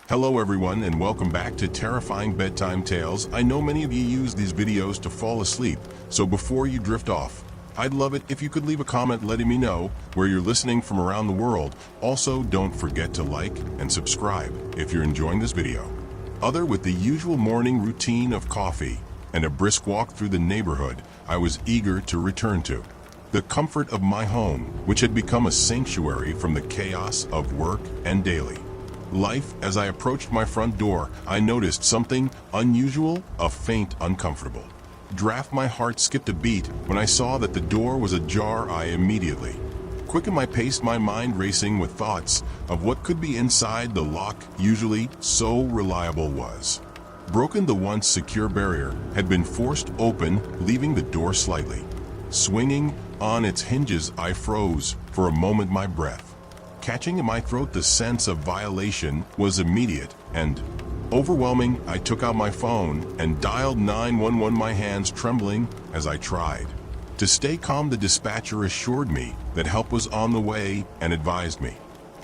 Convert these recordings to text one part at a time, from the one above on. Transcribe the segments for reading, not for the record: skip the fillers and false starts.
Hello everyone and welcome back to Terrifying Bedtime Tales. I know many of you use these videos to fall asleep, so before you drift off, I'd love it if you could leave a comment letting me know where you're listening from around the world. Also, don't forget to like and subscribe if you're enjoying this video. Other with the usual morning routine of coffee and a brisk walk through the neighborhood, I was eager to return to the comfort of my home, which had become a sanctuary from the chaos of work and daily life. As I approached my front door, I noticed something unusual, a faint uncomfortable draft. My heart skipped a beat when I saw that the door was ajar. I immediately quickened my pace, my mind racing with thoughts of what could be inside. The lock, usually so reliable, was broken. The once secure barrier had been forced open, leaving the door slightly swinging on its hinges. I froze for a moment, my breath catching in my throat. The sense of violation was immediate and overwhelming. I took out my phone and dialed 911, my hands trembling as I tried to stay calm. The dispatcher assured me that help was on the way and advised me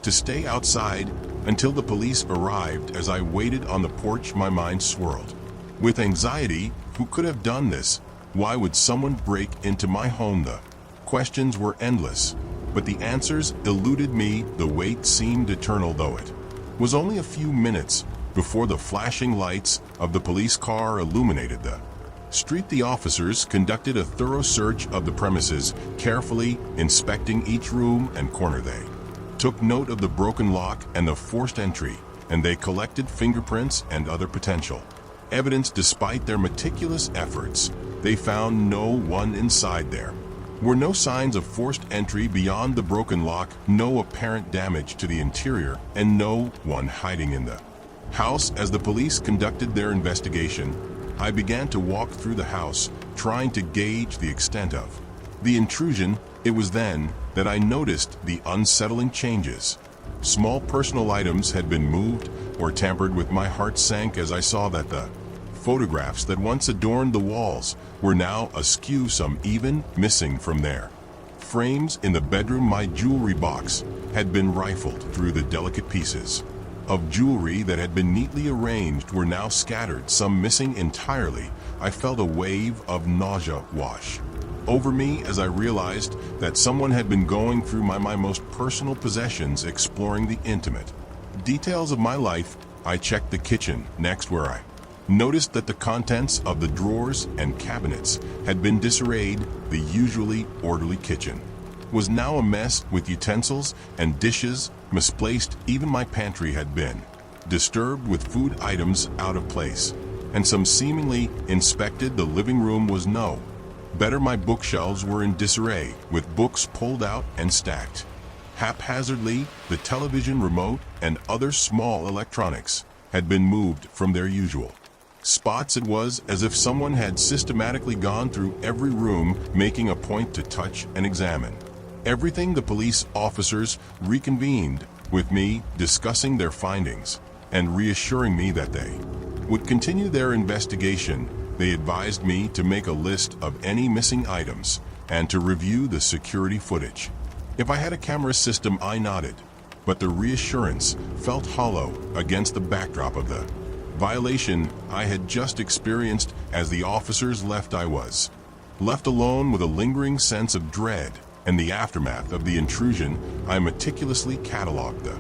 to stay outside until the police arrived. As I waited on the porch, my mind swirled with anxiety. Who could have done this? Why would someone break into my home? The questions were endless, but the answers eluded me. The wait seemed eternal, though it was only a few minutes before the flashing lights of the police car illuminated the street. The officers conducted a thorough search of the premises, carefully inspecting each room and corner. They took note of the broken lock and the forced entry, and they collected fingerprints and other potential evidence. Despite their meticulous efforts, they found no one inside. There were no signs of forced entry beyond the broken lock, no apparent damage to the interior, and no one hiding in the house. As the police conducted their investigation, I began to walk through the house, trying to gauge the extent of the intrusion. It was then that I noticed the unsettling changes. Small personal items had been moved or tampered with. My heart sank as I saw that the photographs that once adorned the walls were now askew, some even missing from their frames. In the bedroom, my jewelry box had been rifled through. The delicate pieces of jewelry that had been neatly arranged were now scattered, some missing entirely. I felt a wave of nausea wash over me as I realized that someone had been going through my most personal possessions, exploring the intimate details of my life. I checked the kitchen next, where I noticed that the contents of the drawers and cabinets had been disarrayed. The usually orderly kitchen was now a mess, with utensils and dishes misplaced. Even my pantry had been disturbed, with food items out of place and some seemingly inspected. The living room was no better. My bookshelves were in disarray, with books pulled out and stacked haphazardly. The television remote and other small electronics had been moved from their usual spots. It was as if someone had systematically gone through every room, making a point to touch and examine everything. The police officers reconvened with me, discussing their findings and reassuring me that they would continue their investigation. They advised me to make a list of any missing items and to review the security footage. If I had a camera system, I nodded, but the reassurance felt hollow against the backdrop of the violation I had just experienced. As the officers left, I was left alone with a lingering sense of dread and the aftermath of the intrusion. I meticulously cataloged the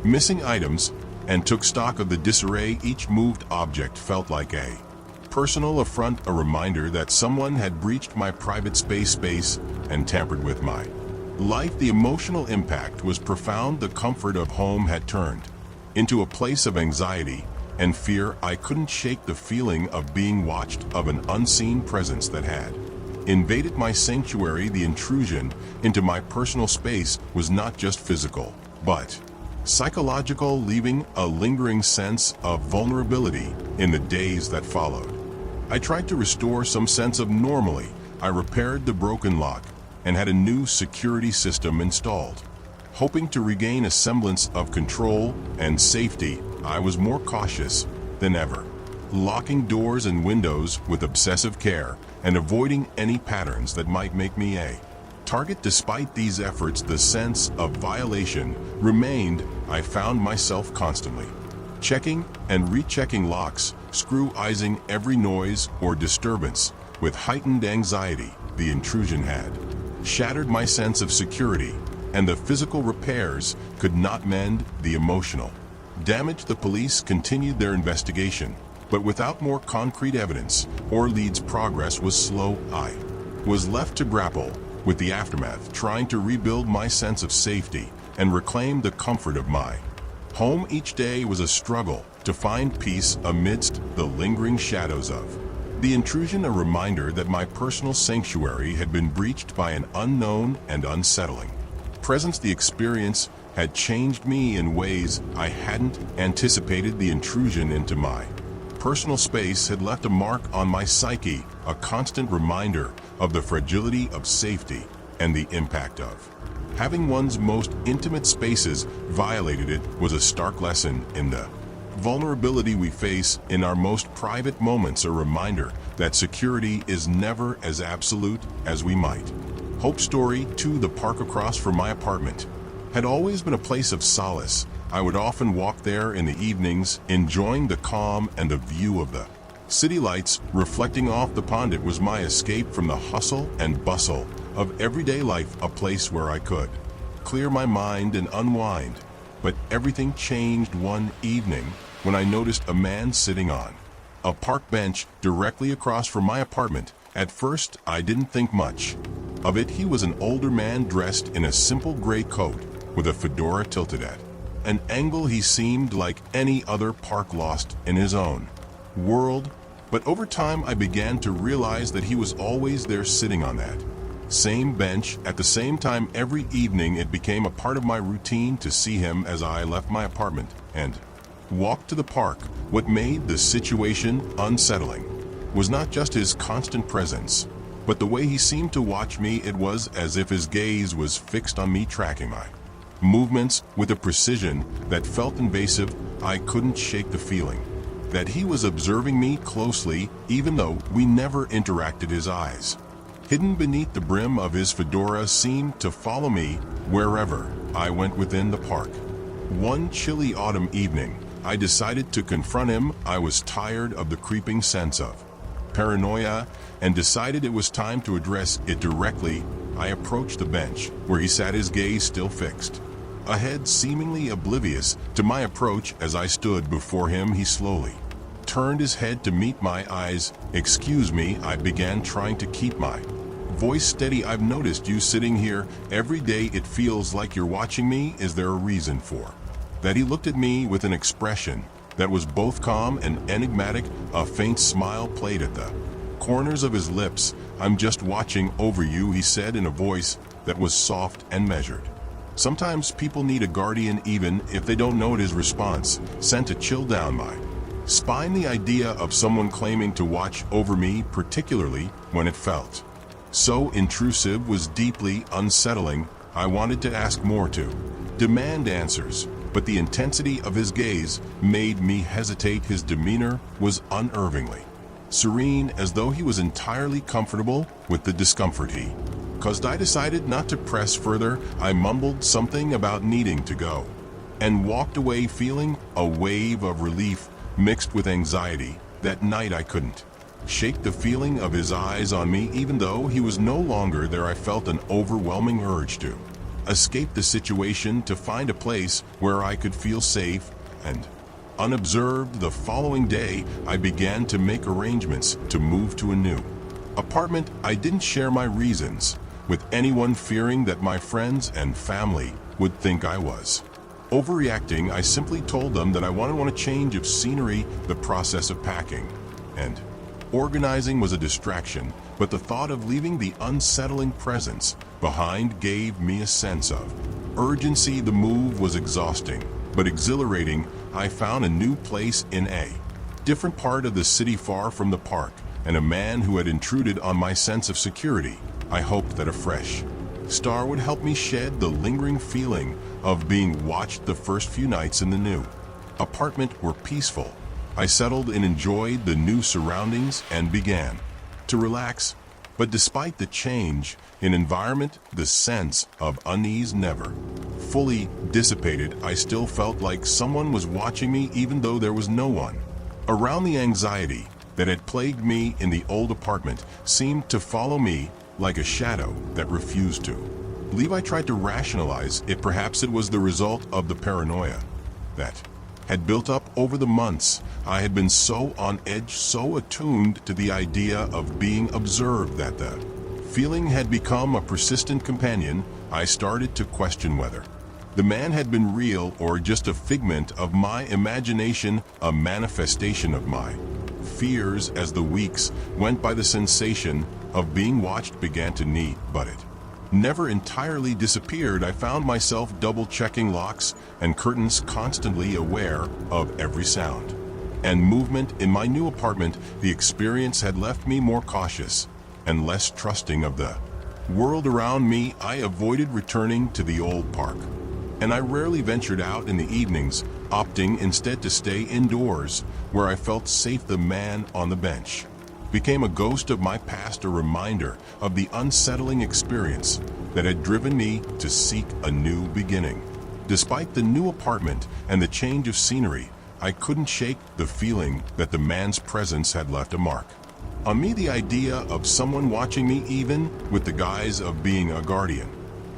missing items and took stock of the disarray. Each moved object felt like a personal affront, a reminder that someone had breached my private space and tampered with my life. The emotional impact was profound. The comfort of home had turned into a place of anxiety and fear. I couldn't shake the feeling of being watched, of an unseen presence that had invaded my sanctuary. The intrusion into my personal space was not just physical, but psychological, leaving a lingering sense of vulnerability in the days that followed. I tried to restore some sense of normalcy. I repaired the broken lock and had a new security system installed, hoping to regain a semblance of control and safety. I was more cautious than ever, locking doors and windows with obsessive care and avoiding any patterns that might make me a target. Despite these efforts, the sense of violation remained. I found myself constantly checking and rechecking locks, scrutinizing every noise or disturbance with heightened anxiety. The intrusion had shattered my sense of security, and the physical repairs could not mend the emotional damage. The police continued their investigation, but without more concrete evidence or leads, progress was slow. I was left to grapple with the aftermath, trying to rebuild my sense of safety and reclaim the comfort of my home. Each day was a struggle to find peace amidst the lingering shadows of the intrusion, a reminder that my personal sanctuary had been breached by an unknown and unsettling presence. The experience had changed me in ways I hadn't anticipated. The intrusion into my personal space had left a mark on my psyche, a constant reminder of the fragility of safety and the impact of having one's most intimate spaces violated. It was a stark lesson in the vulnerability we face in our most private moments, a reminder that security is never as absolute as we might hope. Story 2. The park across from my apartment had always been a place of solace. I would often walk there in the evenings, enjoying the calm and the view of the city lights reflecting off the pond. It was my escape from the hustle and bustle of everyday life, a place where I could clear my mind and unwind. But everything changed one evening when I noticed a man sitting on a park bench directly across from my apartment. At first, I didn't think much of it. He was an older man dressed in a simple gray coat with a fedora tilted at an angle. He seemed like any other park, lost in his own world. But over time, I began to realize that he was always there, sitting on that same bench at the same time every evening. It became a part of my routine to see him as I left my apartment and walked to the park. What made the situation unsettling was not just his constant presence, but the way he seemed to watch me. It was as if his gaze was fixed on me, tracking my movements with a precision that felt invasive. I couldn't shake the feeling that he was observing me closely, even though we never interacted. His eyes, hidden beneath the brim of his fedora, seemed to follow me wherever I went within the park. One chilly autumn evening, I decided to confront him. I was tired of the creeping sense of paranoia and decided it was time to address it directly. I approached the bench where he sat, his gaze still fixed ahead, seemingly oblivious to my approach. As I stood before him, he slowly turned his head to meet my eyes. "Excuse me," I began, trying to keep my voice steady. "I've noticed you sitting here every day. It feels like you're watching me. Is there a reason for that?" He looked at me with an expression that was both calm and enigmatic. A faint smile played at the corners of his lips. "I'm just watching over you," he said in a voice that was soft and measured. "Sometimes people need a guardian, even if they don't know it." His response sent a chill down my spine. The idea of someone claiming to watch over me, particularly when it felt so intrusive, was deeply unsettling. I wanted to ask more, to demand answers, but the intensity of his gaze made me hesitate. His demeanor was unnervingly serene, as though he was entirely comfortable with the discomfort he caused. I decided not to press further. I mumbled something about needing to go and walked away, feeling a wave of relief mixed with anxiety. That night, I couldn't shake the feeling of his eyes on me. Even though he was no longer there, I felt an overwhelming urge to escape the situation, to find a place where I could feel safe and unobserved. The following day, I began to make arrangements to move to a new apartment. I didn't share my reasons with anyone, fearing that my friends and family would think I was overreacting. I simply told them that I wanted a change of scenery. The process of packing and organizing was a distraction, but the thought of leaving the unsettling presence behind gave me a sense of urgency. The move was exhausting, but exhilarating. I found a new place in a different part of the city, far from the park, and a man who had intruded on my sense of security. I hoped that a fresh star would help me shed the lingering feeling of being watched. The first few nights in the new apartment were peaceful. I settled and enjoyed the new surroundings and began to relax. But despite the change in environment, the sense of unease never fully dissipated, I still felt like someone was watching me even though there was no one around. The anxiety that had plagued me in the old apartment seemed to follow me like a shadow that refused to leave. I tried to rationalize it. Perhaps it was the result of the paranoia that had built up over the months. I had been so on edge, so attuned to the idea of being observed, that the feeling had become a persistent companion. I started to question whether the man had been real or just a figment of my imagination, a manifestation of my fears. As the weeks went by, the sensation of being watched began to neat, but it never entirely disappeared. I found myself double-checking locks and curtains, constantly aware of every sound and movement in my new apartment. The experience had left me more cautious and less trusting of the world around me. I avoided returning to the old park, and I rarely ventured out in the evenings, opting instead to stay indoors where I felt safe. The man on the bench became a ghost of my past, a reminder of the unsettling experience that had driven me to seek a new beginning. Despite the new apartment and the change of scenery, I couldn't shake the feeling that the man's presence had left a mark on me. The idea of someone watching me, even with the guise of being a guardian,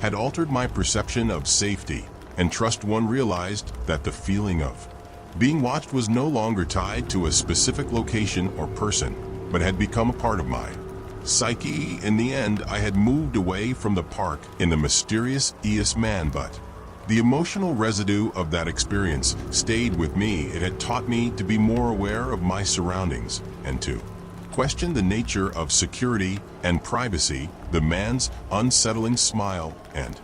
had altered my perception of safety and trust. One realized that the feeling of being watched was no longer tied to a specific location or person, but had become a part of my psyche. In the end, I had moved away from the park in the mysterious man, but the emotional residue of that experience stayed with me. It had taught me to be more aware of my surroundings and to question the nature of security and privacy. The man's unsettling smile and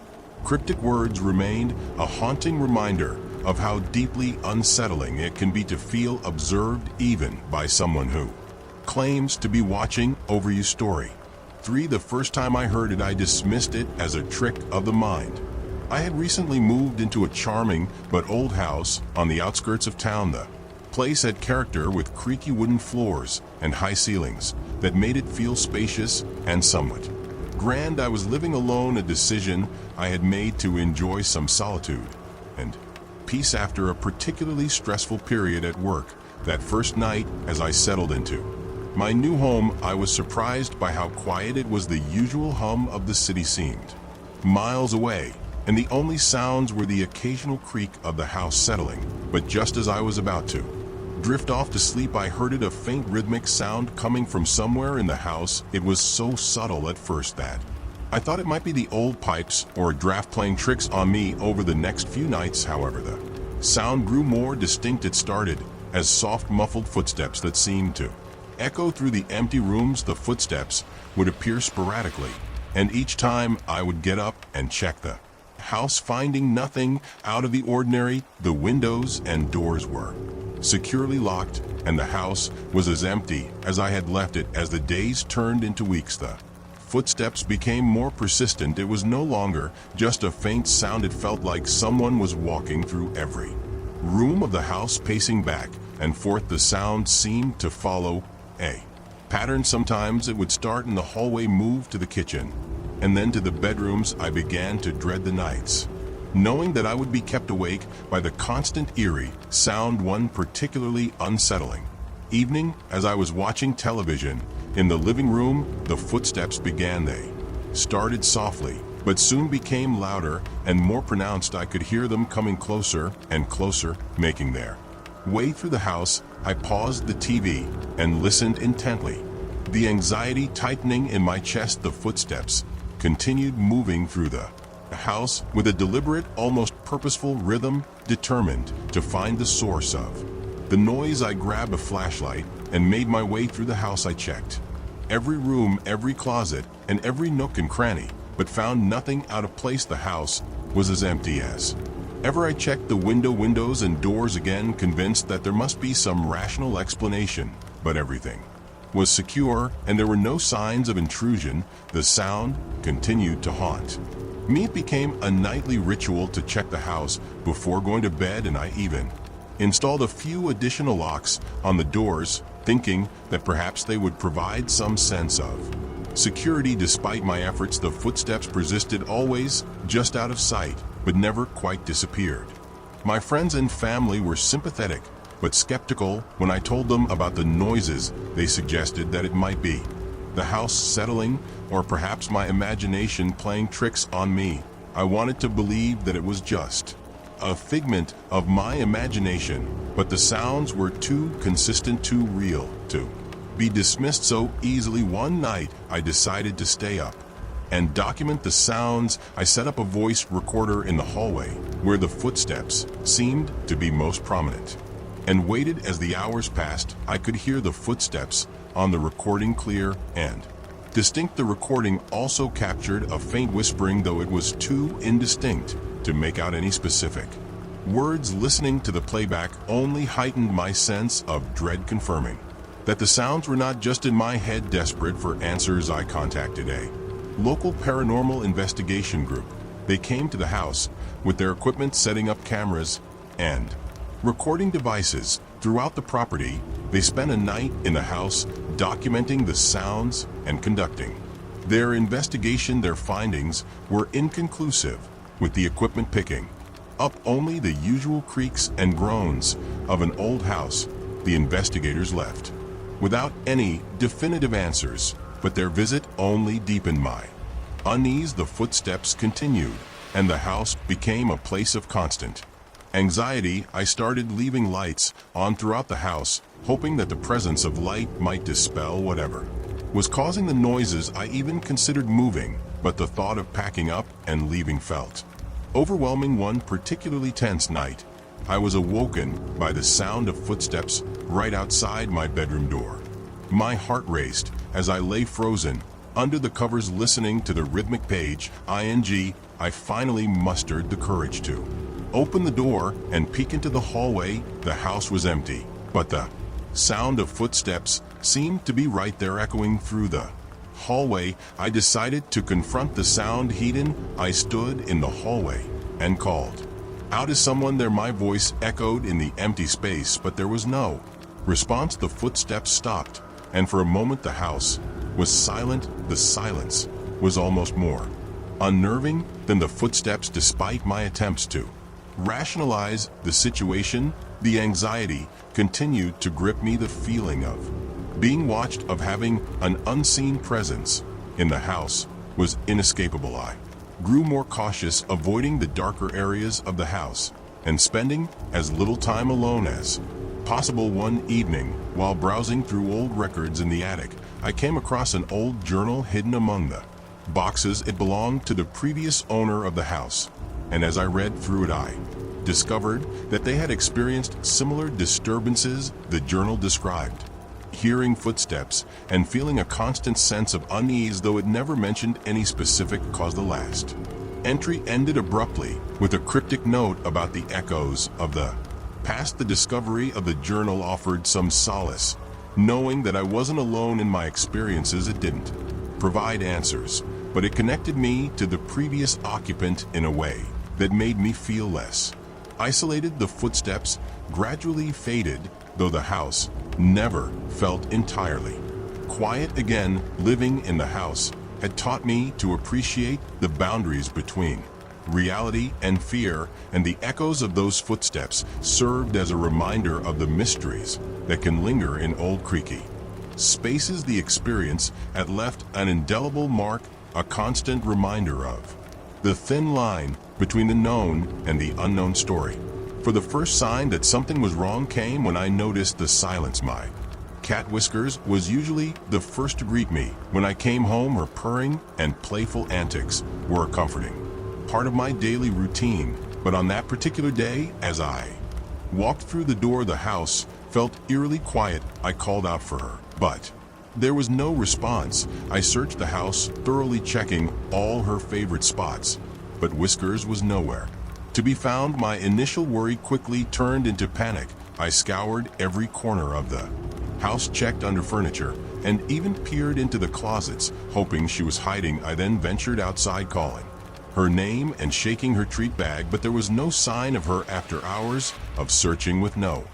cryptic words remained a haunting reminder of how deeply unsettling it can be to feel observed, even by someone who claims to be watching over you. Story 3. The first time I heard it, I dismissed it as a trick of the mind. I had recently moved into a charming but old house on the outskirts of town. The place had character, with creaky wooden floors and high ceilings that made it feel spacious and somewhat grand. I was living alone, a decision I had made to enjoy some solitude and peace after a particularly stressful period at work. That first night, as I settled into my new home, I was surprised by how quiet it was. The usual hum of the city seemed miles away, and the only sounds were the occasional creak of the house settling. But just as I was about to drift off to sleep, I heard it, a faint rhythmic sound coming from somewhere in the house. It was so subtle at first that I thought it might be the old pipes or a draft playing tricks on me. Over the next few nights, however, the sound grew more distinct. It started as soft, muffled footsteps that seemed to echo through the empty rooms. The footsteps would appear sporadically, and each time I would get up and check the house, finding nothing out of the ordinary. The windows and doors were securely locked, and the house was as empty as I had left it. As the days turned into weeks, the footsteps became more persistent. It was no longer just a faint sound. It felt like someone was walking through every room of the house, pacing back and forth. The sound seemed to follow a pattern. Sometimes it would start in the hallway, move to the kitchen, and then to the bedrooms. I began to dread the nights, knowing that I would be kept awake by the constant eerie sound. One particularly unsettling evening, as I was watching television in the living room, the footsteps began. They started softly, but soon became louder and more pronounced. I could hear them coming closer and closer, making their way through the house. I paused the TV and listened intently, the anxiety tightening in my chest. The footsteps continued moving through the house with a deliberate, almost purposeful rhythm, determined to find the source of the noise. I grabbed a flashlight and made my way through the house. I checked every room, every closet, and every nook and cranny, but found nothing out of place. The house was as empty as ever. I checked the windows and doors again, convinced that there must be some rational explanation, but everything was secure and there were no signs of intrusion. The sound continued to haunt me. It became a nightly ritual to check the house before going to bed, and I even installed a few additional locks on the doors, thinking that perhaps they would provide some sense of security. Despite my efforts, the footsteps persisted, always just out of sight. but never quite disappeared. My friends and family were sympathetic, but skeptical when I told them about the noises. They suggested that it might be the house settling, or perhaps my imagination playing tricks on me. I wanted to believe that it was just a figment of my imagination, but the sounds were too consistent, too real to be dismissed so easily. One night, I decided to stay up and document the sounds. I set up a voice recorder in the hallway, where the footsteps seemed to be most prominent, and waited. As the hours passed, I could hear the footsteps on the recording clear and distinct. The recording also captured a faint whispering, though it was too indistinct to make out any specific words. Listening to the playback only heightened my sense of dread, confirming that the sounds were not just in my head. Desperate for answers, I contacted a local paranormal investigation group. They came to the house with their equipment, setting up cameras and recording devices throughout the property. They spent a night in the house documenting the sounds and conducting their investigation. Their findings were inconclusive, with the equipment picking up only the usual creaks and groans of an old house. The investigators left without any definitive answers, but their visit only deepened my unease. The footsteps continued, and the house became a place of constant anxiety. I started leaving lights on throughout the house, hoping that the presence of light might dispel whatever was causing the noises. I even considered moving, but the thought of packing up and leaving felt overwhelming. One particularly tense night, I was awoken by the sound of footsteps right outside my bedroom door. My heart raced as I lay frozen under the covers, listening to the rhythmic page ing. I finally mustered the courage to open the door and peek into the hallway. The house was empty, but the sound of footsteps seemed to be right there, echoing through the hallway. I decided to confront the sound. Hidden, I stood in the hallway and called out as someone there. My voice echoed in the empty space, but there was no response. The footsteps stopped, and for a moment the house was silent. The silence was almost more unnerving than the footsteps. Despite my attempts to rationalize the situation, the anxiety continued to grip me. The feeling of being watched, of having an unseen presence in the house, was inescapable. I grew more cautious, avoiding the darker areas of the house and spending as little time alone as possible. One evening, while browsing through old records in the attic, I came across an old journal hidden among the boxes. It belonged to the previous owner of the house, and as I read through it, I discovered that they had experienced similar disturbances. The journal described hearing footsteps and feeling a constant sense of unease, though it never mentioned any specific cause. The last entry ended abruptly with a cryptic note about the echoes of the past. The discovery of the journal offered some solace, knowing that I wasn't alone in my experiences. It didn't provide answers, but it connected me to the previous occupant in a way that made me feel less isolated. The footsteps gradually faded, though the house never felt entirely quiet again. Living in the house had taught me to appreciate the boundaries between reality and fear, and the echoes of those footsteps served as a reminder of the mysteries that can linger in old, creaky spaces. The experience had left an indelible mark, a constant reminder of the thin line between the known and the unknown story. For the first sign that something was wrong came when I noticed the silence. My cat Whiskers was usually the first to greet me when I came home. Her purring and playful antics were a comforting part of my daily routine, but on that particular day, as I walked through the door, the house felt eerily quiet. I called out for her, but there was no response. I searched the house, thoroughly checking all her favorite spots, but Whiskers was nowhere to be found. My initial worry quickly turned into panic. I scoured every corner of the house, checked under furniture, and even peered into the closets, hoping she was hiding. I then ventured outside, calling her name and shaking her treat bag, but there was no sign of her. After hours of searching with no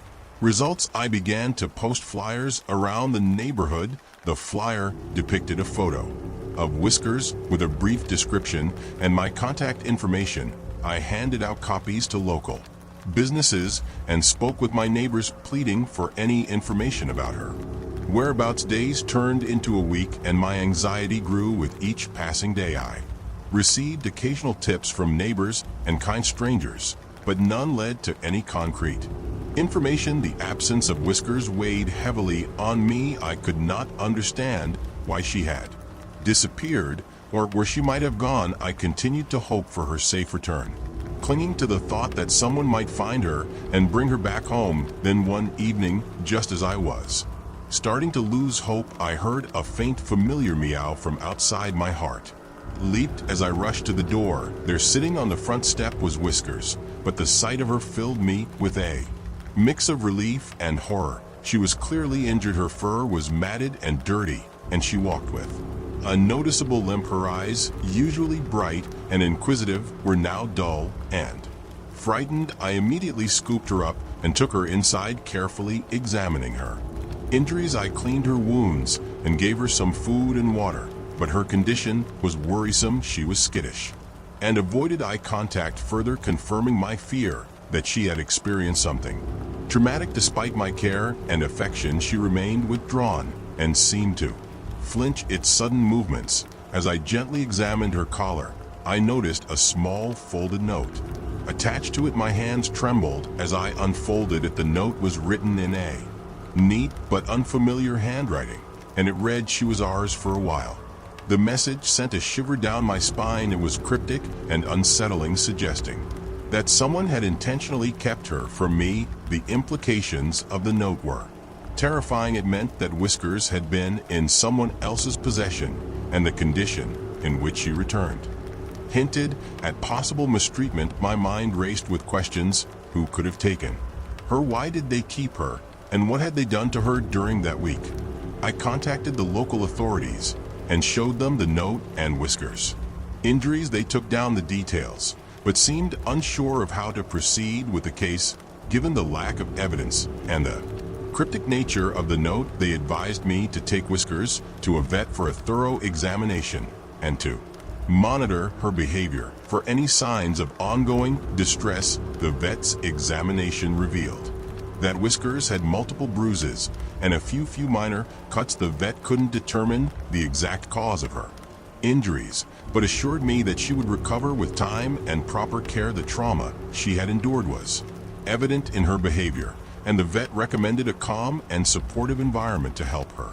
results, I began to post flyers around the neighborhood. The flyer depicted a photo of Whiskers with a brief description and my contact information. I handed out copies to local businesses and spoke with my neighbors pleading for any information about her. Whereabouts days turned into a week and my anxiety grew with each passing day. I received occasional tips from neighbors and kind strangers, but none led to any concrete information. The absence of Whiskers weighed heavily on me. I could not understand why she had disappeared or where she might have gone. I continued to hope for her safe return, clinging to the thought that someone might find her and bring her back home. Then one evening, just as I was starting to lose hope, I heard a faint familiar meow from outside. My heart leaped as I rushed to the door. There, sitting on the front step, was Whiskers, but the sight of her filled me with a mix of relief and horror. She was clearly injured. Her fur was matted and dirty, and she walked with a noticeable limp. Her eyes, usually bright and inquisitive, were now dull and frightened. I immediately scooped her up and took her inside, carefully examining her injuries. I cleaned her wounds and gave her some food and water, but her condition was worrisome. She was skittish and avoided eye contact, further confirming my fear that she had experienced something traumatic. Despite my care and affection, she remained withdrawn and seemed to flinch at sudden movements. As I gently examined her collar, I noticed a small folded note attached to it. My hands trembled as I unfolded it. The note was written in a neat but unfamiliar handwriting, and it read, "She was ours for a while." The message sent a shiver down my spine. It was cryptic and unsettling, suggesting that someone had intentionally kept her from me. The implications of the note were terrifying. It meant that Whiskers had been in someone else's possession, and the condition in which she returned hinted at possible mistreatment. My mind raced with questions. Who could have taken her? Why did they keep her? And what had they done to her during that week? I contacted the local authorities and showed them the note and Whiskers' injuries. They took down the details, but seemed unsure of how to proceed with the case, given the lack of evidence and the cryptic nature of the note. They advised me to take Whiskers to a vet for a thorough examination and to monitor her behavior for any signs of ongoing distress. The vet's examination revealed that Whiskers had multiple bruises and a few minor cuts. The vet couldn't determine the exact cause of her injuries, but assured me that she would recover with time and proper care. The trauma she had endured was evident in her behavior, and the vet recommended a calm and supportive environment to help her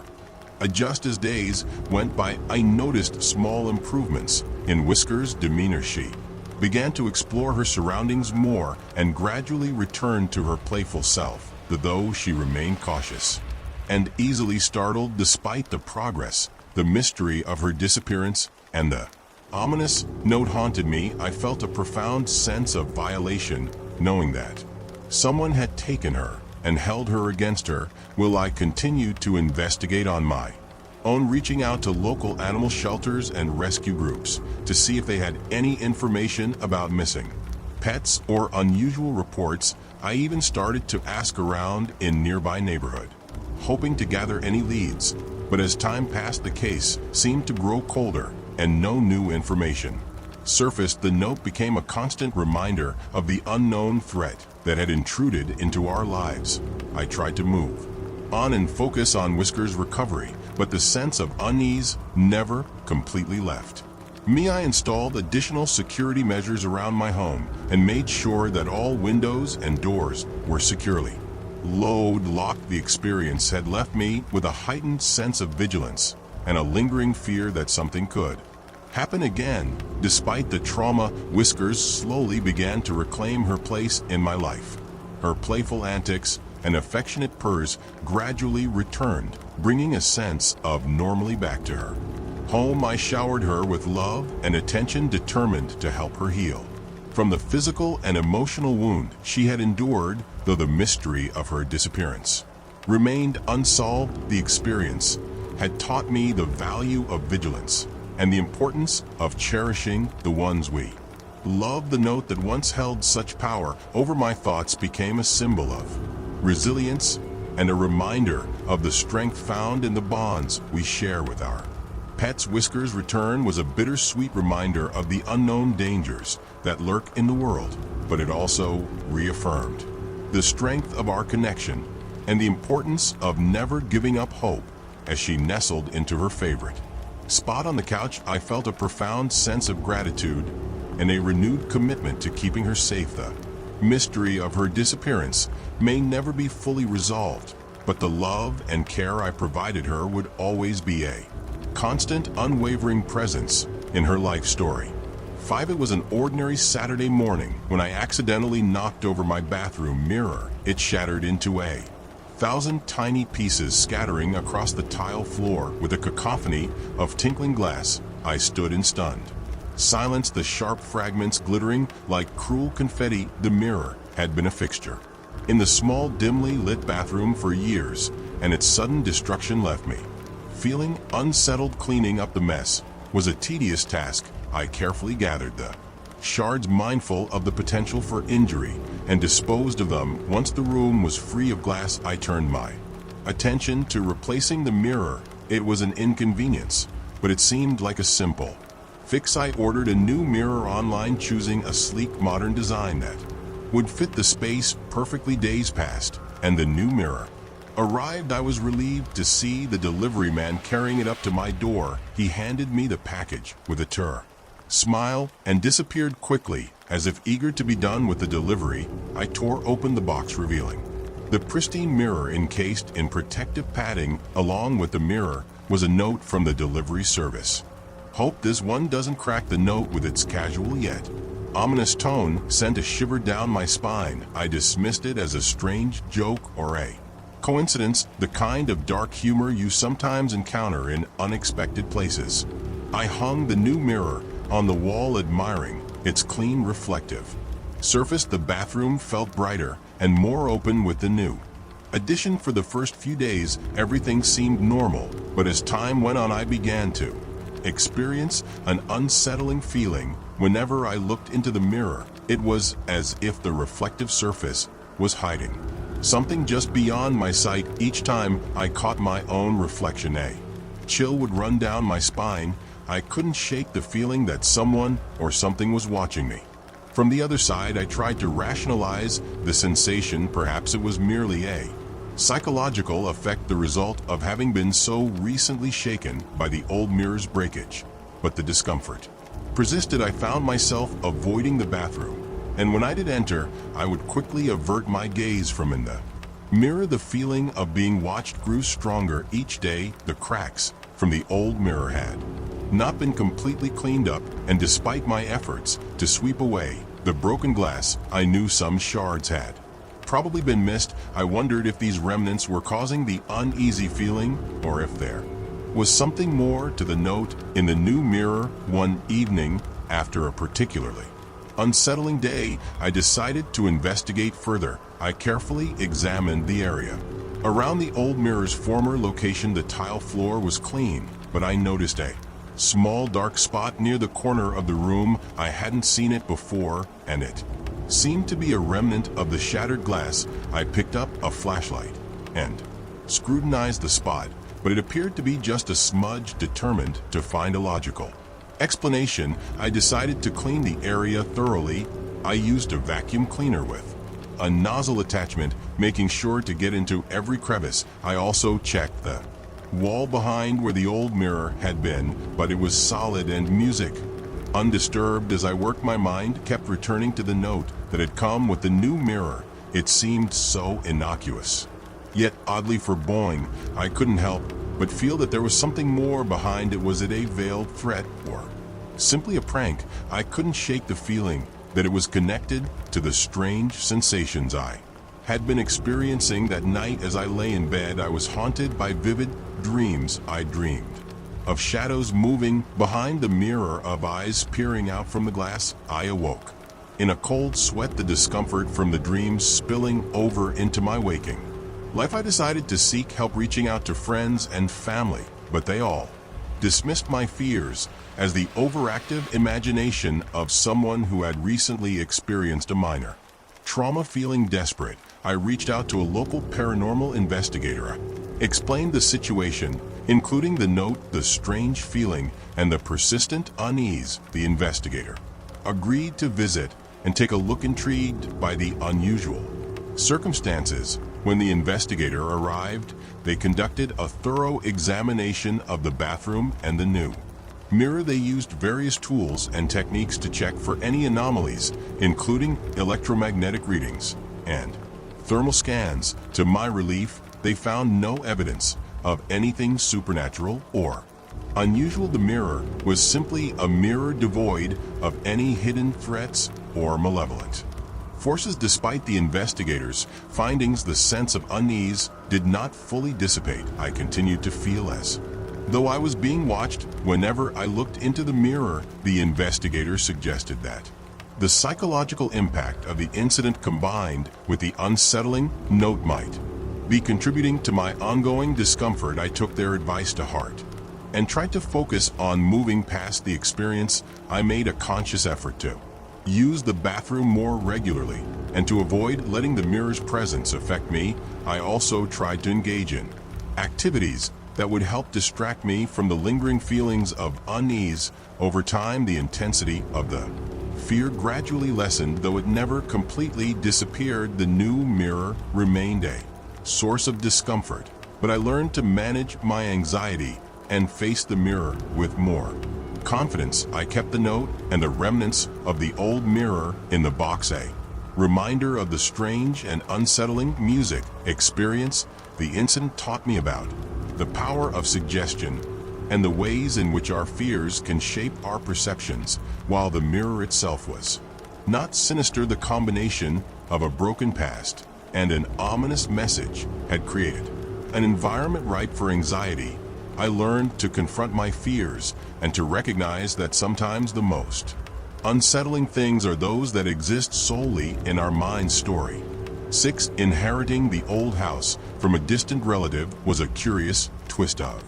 adjust. As days went by, I noticed small improvements in Whiskers' demeanor. She began to explore her surroundings more and gradually returned to her playful self, though she remained cautious and easily startled. Despite the progress, the mystery of her disappearance and the ominous note haunted me. I felt a profound sense of violation, knowing that someone had taken her and held her against her. Will I continue to investigate on my own, reaching out to local animal shelters and rescue groups to see if they had any information about missing pets or unusual reports. I even started to ask around in nearby neighborhood, hoping to gather any leads, but as time passed, the case seemed to grow colder and no new information surfaced. The note became a constant reminder of the unknown threat that had intruded into our lives. I tried to move on and focus on Whiskers' recovery, but the sense of unease never completely left me. I installed additional security measures around my home and made sure that all windows and doors were securely locked. The experience had left me with a heightened sense of vigilance and a lingering fear that something could happen again. Despite the trauma, Whiskers slowly began to reclaim her place in my life. Her playful antics and affectionate purrs gradually returned, bringing a sense of normalcy back to her home. I showered her with love and attention, determined to help her heal from the physical and emotional wound she had endured. Though the mystery of her disappearance remained unsolved, the experience had taught me the value of vigilance and the importance of cherishing the ones we love. The note that once held such power over my thoughts became a symbol of resilience and a reminder of the strength found in the bonds we share with our pet's whiskers' return was a bittersweet reminder of the unknown dangers that lurk in the world, but it also reaffirmed the strength of our connection and the importance of never giving up hope as she nestled into her favorite spot on the couch. I felt a profound sense of gratitude and a renewed commitment to keeping her safe. The mystery of her disappearance may never be fully resolved, but the love and care I provided her would always be a constant, unwavering presence in her life story. 5. It was an ordinary Saturday morning when I accidentally knocked over my bathroom mirror. It shattered into 1,000 tiny pieces, scattering across the tile floor with a cacophony of tinkling glass. I stood in stunned silence, the sharp fragments glittering like cruel confetti. The mirror had been a fixture in the small, dimly lit bathroom for years, and its sudden destruction left me feeling unsettled. Cleaning up the mess was a tedious task. I carefully gathered the shards, mindful of the potential for injury, and disposed of them. Once the room was free of glass, I turned my attention to replacing the mirror. It was an inconvenience, but it seemed like a simple fix. I ordered a new mirror online, choosing a sleek, modern design that would fit the space perfectly. Days passed, and the new mirror arrived. I was relieved to see the delivery man carrying it up to my door. He handed me the package with a smile and disappeared quickly, as if eager to be done with the delivery. I tore open the box, revealing the pristine mirror encased in protective padding. Along with the mirror was a note from the delivery service. Hope this one doesn't crack. The note, with its casual yet ominous tone, sent a shiver down my spine. I dismissed it as a strange joke or a coincidence, the kind of dark humor you sometimes encounter in unexpected places. I hung the new mirror on the wall, admiring its clean, reflective surface. The bathroom felt brighter and more open with the new addition. For the first few days, everything seemed normal, but as time went on, I began to experience an unsettling feeling. Whenever I looked into the mirror, it was as if the reflective surface was hiding something just beyond my sight. Each time I caught my own reflection, a chill would run down my spine. I couldn't shake the feeling that someone or something was watching me from the other side. I tried to rationalize the sensation. Perhaps it was merely a psychological effect, the result of having been so recently shaken by the old mirror's breakage. But the discomfort persisted. I found myself avoiding the bathroom, and when I did enter, I would quickly avert my gaze from in the mirror. The feeling of being watched grew stronger each day. The cracks from the old mirror had not been completely cleaned up, and despite my efforts to sweep away the broken glass, I knew some shards had probably been missed. I wondered if these remnants were causing the uneasy feeling, or if there was something more to the note in the new mirror. One evening, after a particularly unsettling day, I decided to investigate further. I carefully examined the area around the old mirror's former location. The tile floor was clean, but I noticed a small dark spot near the corner of the room. I hadn't seen it before, and it seemed to be a remnant of the shattered glass. I picked up a flashlight and scrutinized the spot, but it appeared to be just a smudge. Determined to find a logical explanation, I decided to clean the area thoroughly. I used a vacuum cleaner with a nozzle attachment, making sure to get into every crevice. I also checked the wall behind where the old mirror had been, but it was solid and music undisturbed. As I worked, my mind kept returning to the note that had come with the new mirror. It seemed so innocuous, yet oddly foreboding. I couldn't help but feel that there was something more behind it. Was it a veiled threat, or simply a prank? I couldn't shake the feeling that it was connected to the strange sensations I had been experiencing that night. As I lay in bed, I was haunted by vivid dreams. I dreamed of shadows moving behind the mirror, of eyes peering out from the glass. I awoke in a cold sweat, the discomfort from the dreams spilling over into my waking life. I decided to seek help, reaching out to friends and family, but they all dismissed my fears as the overactive imagination of someone who had recently experienced a minor trauma. Feeling desperate, I reached out to a local paranormal investigator, explained the situation, including the note, the strange feeling, and the persistent unease. The investigator agreed to visit and take a look, intrigued by the unusual circumstances. When the investigator arrived, they conducted a thorough examination of the bathroom and the new mirror. They used various tools and techniques to check for any anomalies, including electromagnetic readings and thermal scans. To my relief, they found no evidence of anything supernatural or unusual. The mirror was simply a mirror devoid of any hidden threats or malevolent forces. Despite the investigators' findings, the sense of unease did not fully dissipate. I continued to feel as though I was being watched whenever I looked into the mirror. The investigator suggested that the psychological impact of the incident combined with the unsettling note might be contributing to my ongoing discomfort. I took their advice to heart and tried to focus on moving past the experience. I made a conscious effort to use the bathroom more regularly and to avoid letting the mirror's presence affect me. I also tried to engage in activities that would help distract me from the lingering feelings of unease. Over time, the intensity of the fear gradually lessened, though it never completely disappeared. The new mirror remained a source of discomfort, but I learned to manage my anxiety and face the mirror with more confidence. I kept the note and the remnants of the old mirror in the box, a reminder of the strange and unsettling music experience the incident taught me about the power of suggestion and the ways in which our fears can shape our perceptions. While the mirror itself was not sinister, the combination of a broken past and an ominous message had created an environment ripe for anxiety. I learned to confront my fears and to recognize that sometimes the most unsettling things are those that exist solely in our mind's story. 6. Inheriting the old house from a distant relative was a curious twist of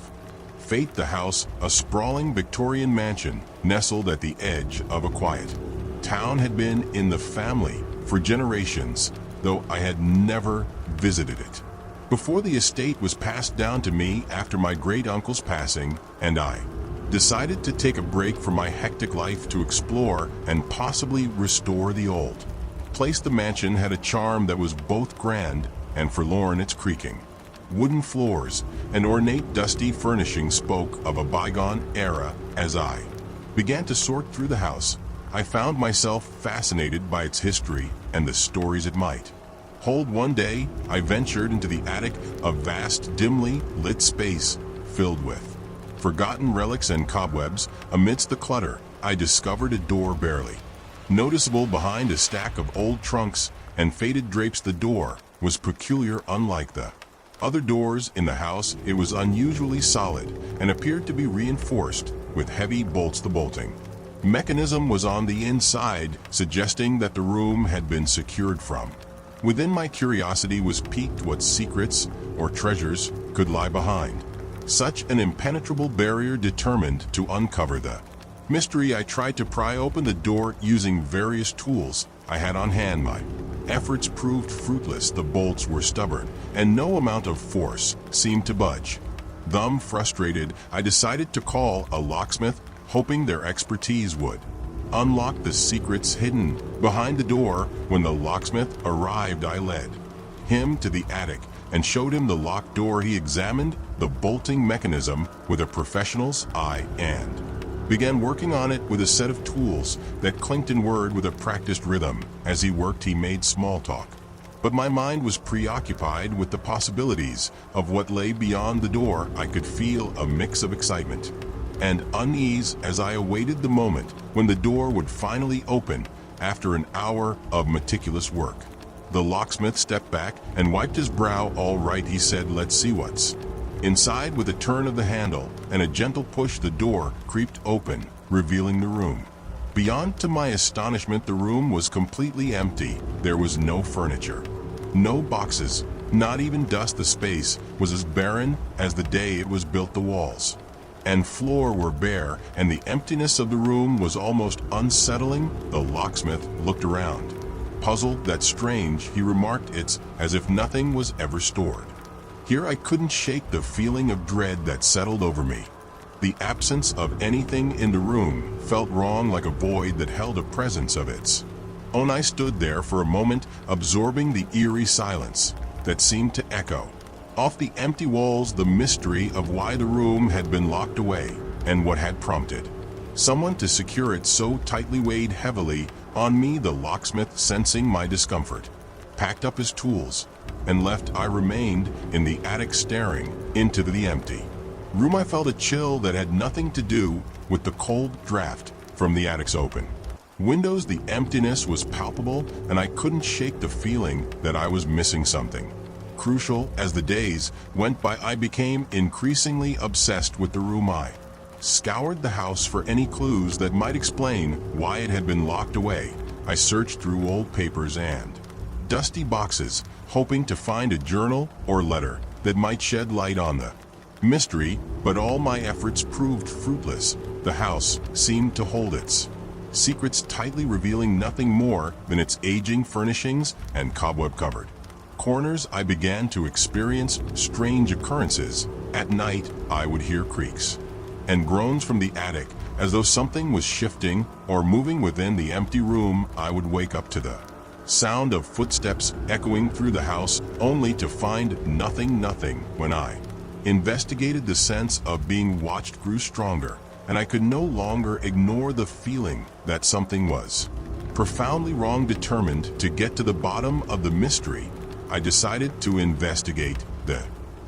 fate. The house, a sprawling Victorian mansion nestled at the edge of a quiet town, had been in the family for generations, though I had never visited it before. The estate was passed down to me after my great-uncle's passing, and I decided to take a break from my hectic life to explore and possibly restore the old place. The mansion had a charm that was both grand and forlorn. Its creaking wooden floors and ornate dusty furnishing spoke of a bygone era. As I began to sort through the house, I found myself fascinated by its history and the stories it might hold. One day, I ventured into the attic, a vast, dimly lit space filled with forgotten relics and cobwebs. Amidst the clutter, I discovered a door barely noticeable behind a stack of old trunks and faded drapes. The door was peculiar, unlike the other doors in the house. It was unusually solid and appeared to be reinforced with heavy bolts. The bolting mechanism was on the inside, suggesting that the room had been secured from within. My curiosity was piqued. What secrets or treasures could lie behind such an impenetrable barrier? Determined to uncover the mystery, I tried to pry open the door using various tools I had on hand. My efforts proved fruitless. The bolts were stubborn, and no amount of force seemed to budge them. Frustrated, I decided to call a locksmith, hoping their expertise would unlock the secrets hidden behind the door. When the locksmith arrived, I led him to the attic and showed him the locked door. He examined the bolting mechanism with a professional's eye and began working on it with a set of tools that clinked and whirred with a practiced rhythm. As he worked, he made small talk, but my mind was preoccupied with the possibilities of what lay beyond the door. I could feel a mix of excitement and unease as I awaited the moment when the door would finally open. After an hour of meticulous work, the locksmith stepped back and wiped his brow. "All right," he said, "let's see what's inside." With a turn of the handle and a gentle push, the door creaked open, revealing the room beyond. To my astonishment, the room was completely empty. There was no furniture, no boxes, not even dust. The space was as barren as the day it was built. The walls and floor were bare, and the emptiness of the room was almost unsettling. The locksmith looked around, puzzled. "That's strange," he remarked. "It's as if nothing was ever stored Here I couldn't shake the feeling of dread that settled over me. The absence of anything in the room felt wrong, like a void that held a presence of its own. I stood there for a moment, absorbing the eerie silence that seemed to echo off the empty walls, the mystery of why the room had been locked away and what had prompted someone to secure it so tightly weighed heavily on me. The locksmith, sensing my discomfort, packed up his tools and left. I remained in the attic, staring into the empty room. I felt a chill that had nothing to do with the cold draft from the attic's open windows. The emptiness was palpable, and I couldn't shake the feeling that I was missing something crucial. As the days went by, I became increasingly obsessed with the room. I scoured the house for any clues that might explain why it had been locked away. I searched through old papers and dusty boxes, hoping to find a journal or letter that might shed light on the mystery, but all my efforts proved fruitless. The house seemed to hold its secrets tightly, revealing nothing more than its aging furnishings and cobweb-covered corners. I began to experience strange occurrences. At night, I would hear creaks and groans from the attic, as though something was shifting or moving within the empty room. I would wake up to the sound of footsteps echoing through the house, only to find nothing. When I investigated, the sense of being watched grew stronger, and I could no longer ignore the feeling that something was profoundly wrong. Determined to get to the bottom of the mystery, I decided to investigate the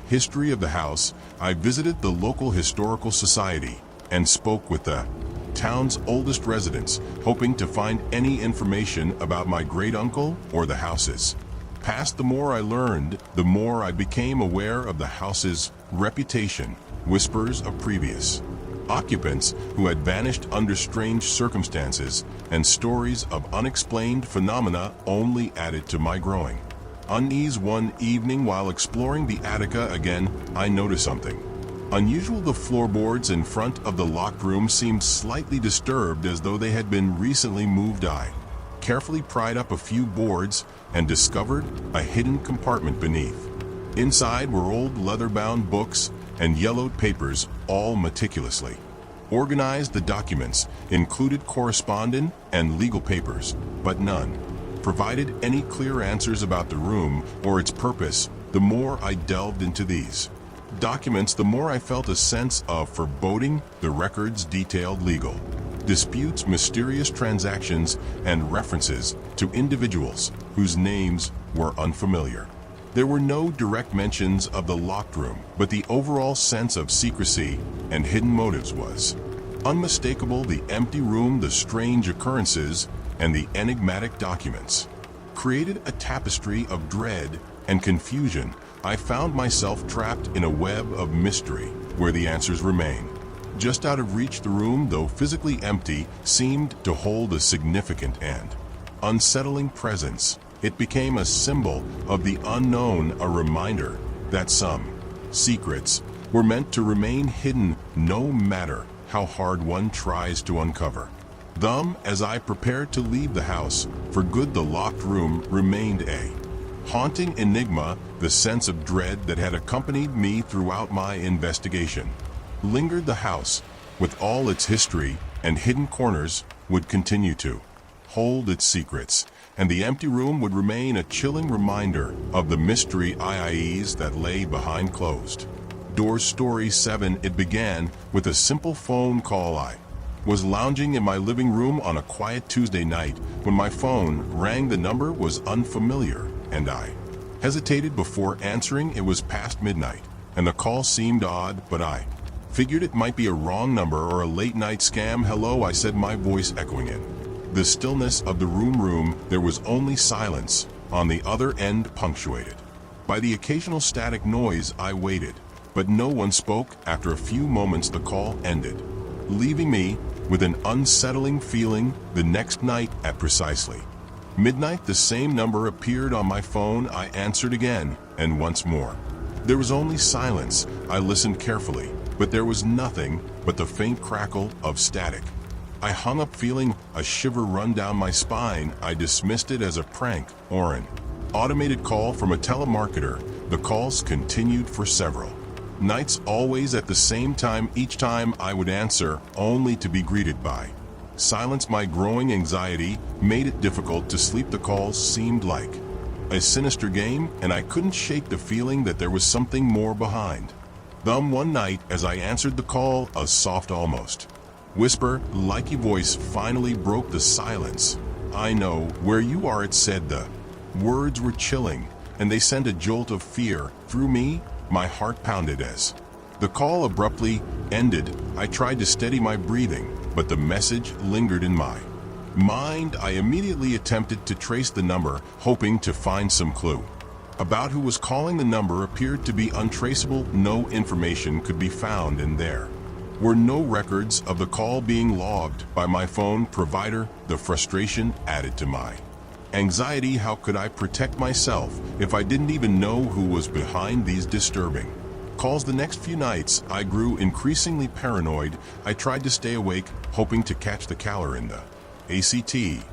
history of the house. I visited the local historical society and spoke with the town's oldest residents, hoping to find any information about my great-uncle or the house's past. The more I learned, the more I became aware of the house's reputation. Whispers of previous occupants who had vanished under strange circumstances and stories of unexplained phenomena only added to my growing unease. One evening, while exploring the attica again, I noticed something unusual. The floorboards in front of the locked room seemed slightly disturbed, as though they had been recently moved. I carefully pried up a few boards and discovered a hidden compartment beneath. Inside were old leather-bound books and yellowed papers, all meticulously organized. The documents included correspondence and legal papers, but none provided any clear answers about the room or its purpose. The more I delved into these documents, the more I felt a sense of foreboding. The records detailed legal disputes, mysterious transactions, and references to individuals whose names were unfamiliar. There were no direct mentions of the locked room, but the overall sense of secrecy and hidden motives was unmistakable. The empty room, the strange occurrences, and the enigmatic documents created a tapestry of dread and confusion. I found myself trapped in a web of mystery where the answers remain just out of reach. The room, though physically empty, seemed to hold a significant and unsettling presence. It became a symbol of the unknown, a reminder that some secrets were meant to remain hidden, no matter how hard one tries to uncover them. As I prepared to leave the house for good, the locked room remained a haunting enigma. The sense of dread that had accompanied me throughout my investigation lingered. The house, with all its history and hidden corners, would continue to hold its secrets, and the empty room would remain a chilling reminder of the mystery that lay behind closed doors. Story 7. It began with a simple phone call. I was lounging in my living room on a quiet Tuesday night when my phone rang. The number was unfamiliar, and I hesitated before answering. It was past midnight, and the call seemed odd, but I figured it might be a wrong number or a late-night scam. "Hello," I said, my voice echoing in the stillness of the room. There was only silence on the other end, punctuated by the occasional static noise. I waited, but no one spoke. After a few moments, the call ended, leaving me with an unsettling feeling. The next night at precisely midnight, the same number appeared on my phone. I answered again, and once more. There was only silence. I listened carefully, but there was nothing but the faint crackle of static. I hung up, feeling a shiver run down my spine. I dismissed it as a prank or an automated call from a telemarketer, the calls continued for several nights, always at the same time. Each time I would answer, only to be greeted by silence. My growing anxiety made it difficult to sleep. The calls seemed like a sinister game, and I couldn't shake the feeling that there was something more behind them. One night, as I answered the call, a soft, almost whisper-like voice finally broke the silence. "I know where you are," it said. The words were chilling, and they sent a jolt of fear through me. My heart pounded as the call abruptly ended. I tried to steady my breathing, but the message lingered in my mind. I immediately attempted to trace the number, hoping to find some clue about who was calling. The number appeared to be untraceable. No information could be found, and there were no records of the call being logged by my phone provider. The frustration added to my anxiety. How could I protect myself if I didn't even know who was behind these disturbing calls? The next few nights, I grew increasingly paranoid. I tried to stay awake, hoping to catch the caller in the ACT,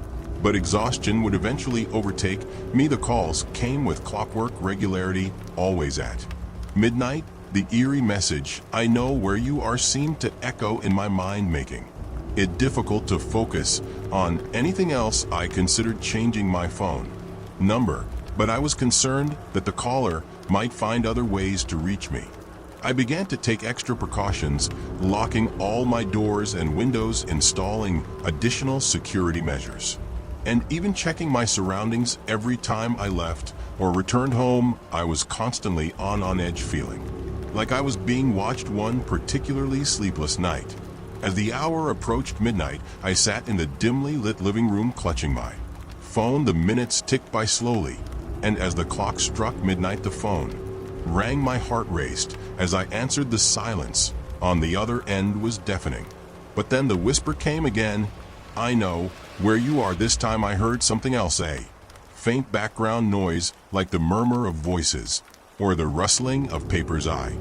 but exhaustion would eventually overtake me. The calls came with clockwork regularity, always at midnight. The eerie message, "I know where you are," seemed to echo in my mind, making it difficult to focus on anything else. I considered changing my phone number, but I was concerned that the caller might find other ways to reach me. I began to take extra precautions, locking all my doors and windows, installing additional security measures, and even checking my surroundings every time I left or returned home. I was constantly on edge, feeling like I was being watched. One particularly sleepless night, as the hour approached midnight, I sat in the dimly lit living room clutching my phone. The minutes ticked by slowly, and as the clock struck midnight, the phone rang. My heart raced as I answered. The silence on the other end was deafening. But then the whisper came again, "I know where you are." This time I heard something else, a faint background noise like the murmur of voices or the rustling of papers. I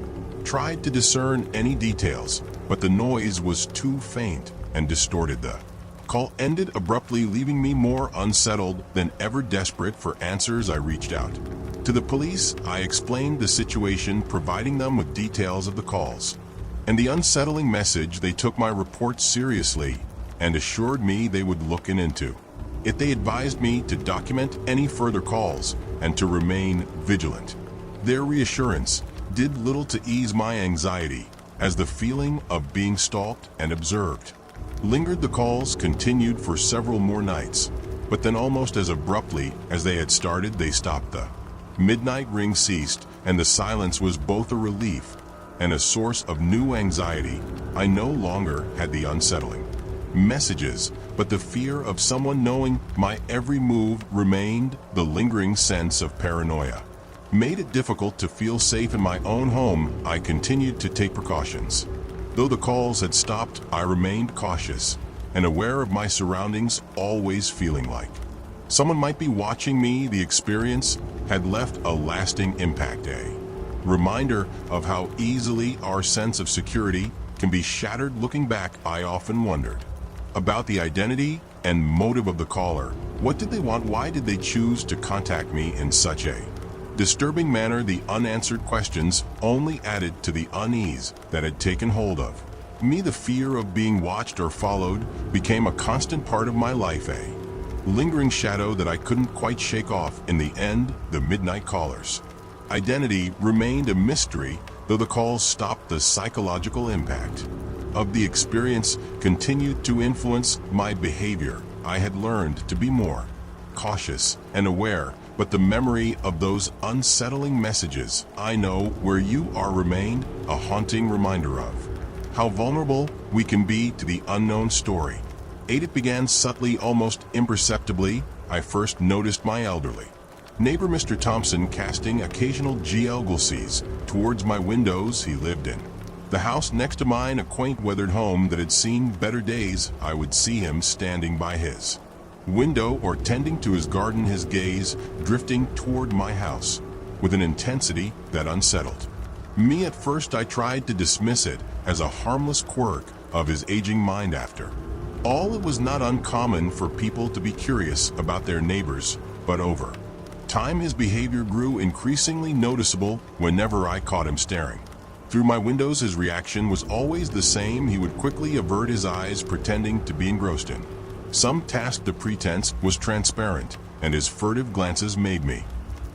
tried to discern any details, but the noise was too faint and distorted. The call ended abruptly, leaving me more unsettled than ever. Desperate for answers, I reached out to the police. I explained the situation, providing them with details of the calls and the unsettling message. They took my report seriously and assured me they would look into it. They advised me to document any further calls and to remain vigilant. Their reassurance did little to ease my anxiety, as the feeling of being stalked and observed lingered. The calls continued for several more nights, but then almost as abruptly as they had started, they stopped. The midnight ring ceased, and the silence was both a relief and a source of new anxiety. I no longer had the unsettling messages, but the fear of someone knowing my every move remained. The lingering sense of paranoia made it difficult to feel safe in my own home. I continued to take precautions. Though the calls had stopped, I remained cautious and aware of my surroundings, always feeling like someone might be watching me. The experience had left a lasting impact, a reminder of how easily our sense of security can be shattered. Looking back, I often wondered about the identity and motive of the caller. What did they want? Why did they choose to contact me in such a disturbing manner? The unanswered questions only added to the unease that had taken hold of me. The fear of being watched or followed became a constant part of my life, a lingering shadow that I couldn't quite shake off. In the end, the midnight caller's identity remained a mystery. Though the calls stopped, the psychological impact of the experience continued to influence my behavior. I had learned to be more cautious and aware, but the memory of those unsettling messages, "I know where you are," remained a haunting reminder of how vulnerable we can be to the unknown. Story 8. It began subtly, almost imperceptibly. I first noticed my elderly neighbor, Mr. Thompson, casting occasional glances towards my windows. He lived in the house next to mine, a quaint, weathered home that had seen better days. I would see him standing by his window or tending to his garden, his gaze drifting toward my house with an intensity that unsettled me. At first, I tried to dismiss it as a harmless quirk of his aging mind. After all, it was not uncommon for people to be curious about their neighbors, but over time, his behavior grew increasingly noticeable whenever I caught him staring. Through my windows, his reaction was always the same. He would quickly avert his eyes, pretending to be engrossed in some task. The pretense was transparent, and his furtive glances made me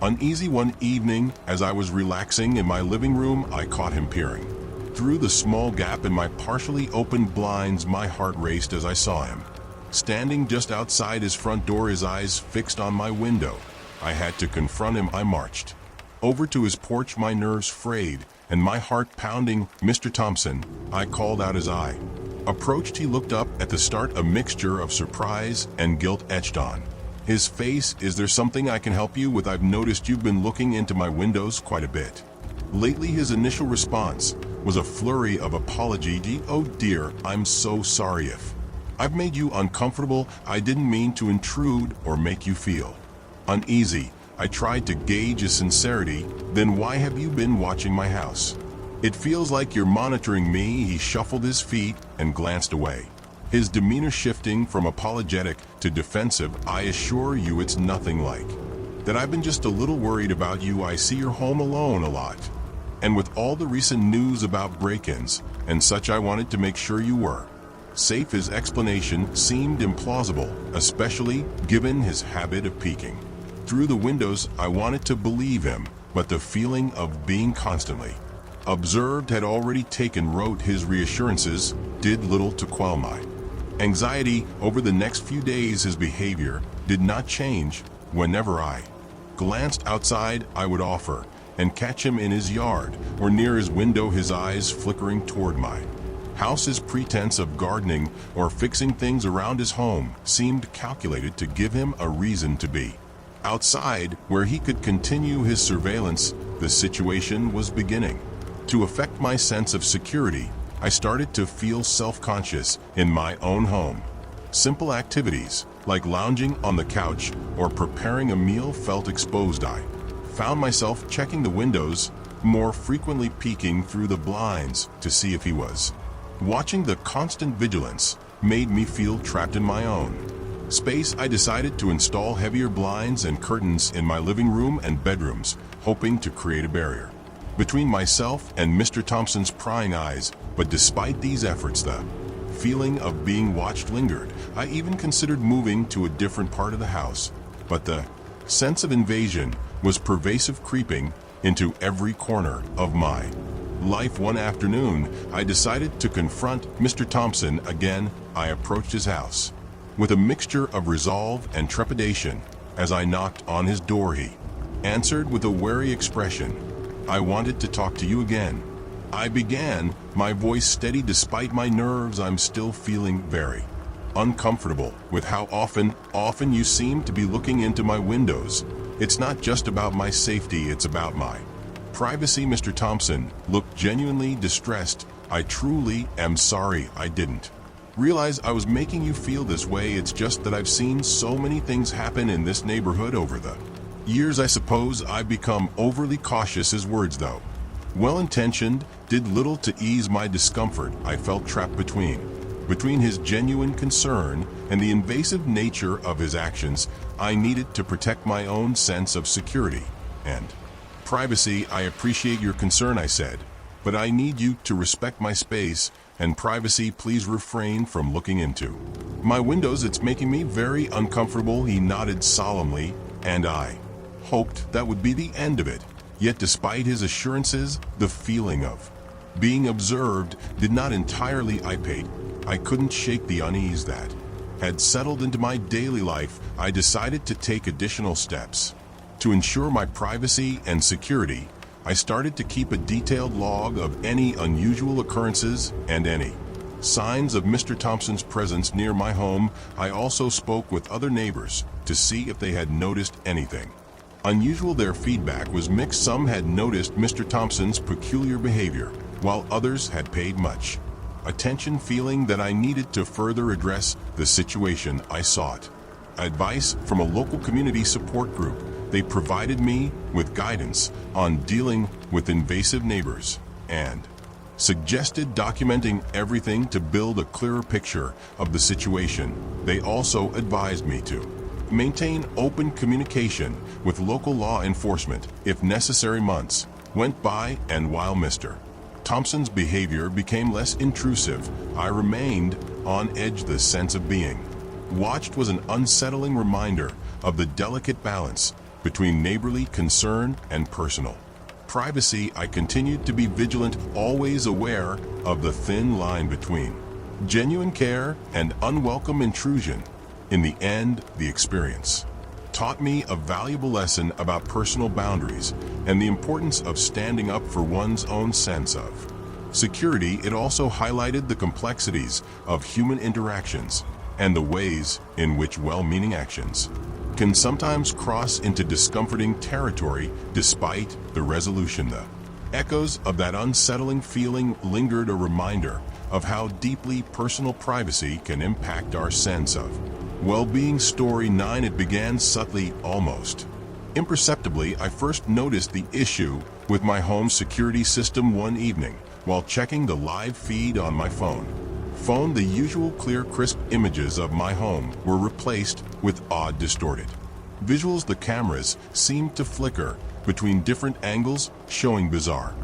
uneasy. One evening, as I was relaxing in my living room, I caught him peering through the small gap in my partially opened blinds. My heart raced as I saw him standing just outside his front door, his eyes fixed on my window. I had to confront him. I marched over to his porch, my nerves frayed and my heart pounding. "Mr. Thompson," I called out as I approached. He looked up, at the start a mixture of surprise and guilt etched on his face. "Is there something I can help you with? I've noticed you've been looking into my windows quite a bit lately." His initial response was a flurry of apology. "Oh dear, I'm so sorry if I've made you uncomfortable. I didn't mean to intrude or make you feel uneasy." I tried to gauge his sincerity. "Then why have you been watching my house? It feels like you're monitoring me." He shuffled his feet and glanced away, his demeanor shifting from apologetic to defensive. "I assure you it's nothing like that. I've been just a little worried about you. I see you're home alone a lot, and with all the recent news about break-ins and such, I wanted to make sure you were safe." His explanation seemed implausible, especially given his habit of peeking through the windows. I wanted to believe him, but the feeling of being constantly observed had already taken root. His reassurances did little to quell my anxiety. Over the next few days, his behavior did not change. Whenever I glanced outside, I would offer and catch him in his yard or near his window, his eyes flickering toward my house. His pretense of gardening or fixing things around his home seemed calculated to give him a reason to be outside, where he could continue his surveillance. The situation was beginning to affect my sense of security. I started to feel self-conscious in my own home. Simple activities like lounging on the couch or preparing a meal felt exposed. I found myself checking the windows more frequently, peeking through the blinds to see if he was watching. The constant vigilance made me feel trapped in my own space. I decided to install heavier blinds and curtains in my living room and bedrooms, hoping to create a barrier between myself and Mr. Thompson's prying eyes. But despite these efforts, the feeling of being watched lingered. I even considered moving to a different part of the house, but the sense of invasion was pervasive, creeping into every corner of my life. One afternoon, I decided to confront Mr. Thompson again. I approached his house with a mixture of resolve and trepidation. As I knocked on his door, he answered with a wary expression. "I wanted to talk to you again," I began, my voice steady despite my nerves. "I'm still feeling very uncomfortable with how often you seem to be looking into my windows. It's not just about my safety, it's about my privacy." Mr. Thompson looked genuinely distressed. "I truly am sorry. I didn't realize I was making you feel this way. It's just that I've seen so many things happen in this neighborhood over the years. I suppose I've become overly cautious." His words, though well-intentioned, did little to ease my discomfort. I felt trapped between his genuine concern and the invasive nature of his actions. I needed to protect my own sense of security and privacy. "I appreciate your concern," I said, "but I need you to respect my space and privacy. Please refrain from looking into my windows. It's making me very uncomfortable." He nodded solemnly, and I hoped that would be the end of it. Yet despite his assurances, the feeling of being observed did not entirely dissipate. I couldn't shake the unease that had settled into my daily life. I decided to take additional steps to ensure my privacy and security. I started to keep a detailed log of any unusual occurrences and any signs of Mr. Thompson's presence near my home. I also spoke with other neighbors to see if they had noticed anything unusual. Their feedback was mixed. Some had noticed Mr. Thompson's peculiar behavior, while others had paid much attention. Feeling that I needed to further address the situation, I sought advice from a local community support group. They provided me with guidance on dealing with invasive neighbors and suggested documenting everything to build a clearer picture of the situation. They also advised me to maintain open communication with local law enforcement if necessary. Months went by, and while Mr. Thompson's behavior became less intrusive, I remained on edge. The sense of being watched was an unsettling reminder of the delicate balance between neighborly concern and personal privacy. I continued to be vigilant, always aware of the thin line between genuine care and unwelcome intrusion. In the end, the experience taught me a valuable lesson about personal boundaries and the importance of standing up for one's own sense of security. It also highlighted the complexities of human interactions and the ways in which well-meaning actions can sometimes cross into discomforting territory. Despite the resolution, the echoes of that unsettling feeling lingered, a reminder of how deeply personal privacy can impact our sense of well-being. Story 9. It began subtly, almost imperceptibly. I first noticed the issue with my home security system one evening while checking the live feed on my phone. The usual clear, crisp images of my home were replaced with odd, distorted visuals. The cameras seemed to flicker between different angles, showing bizarre,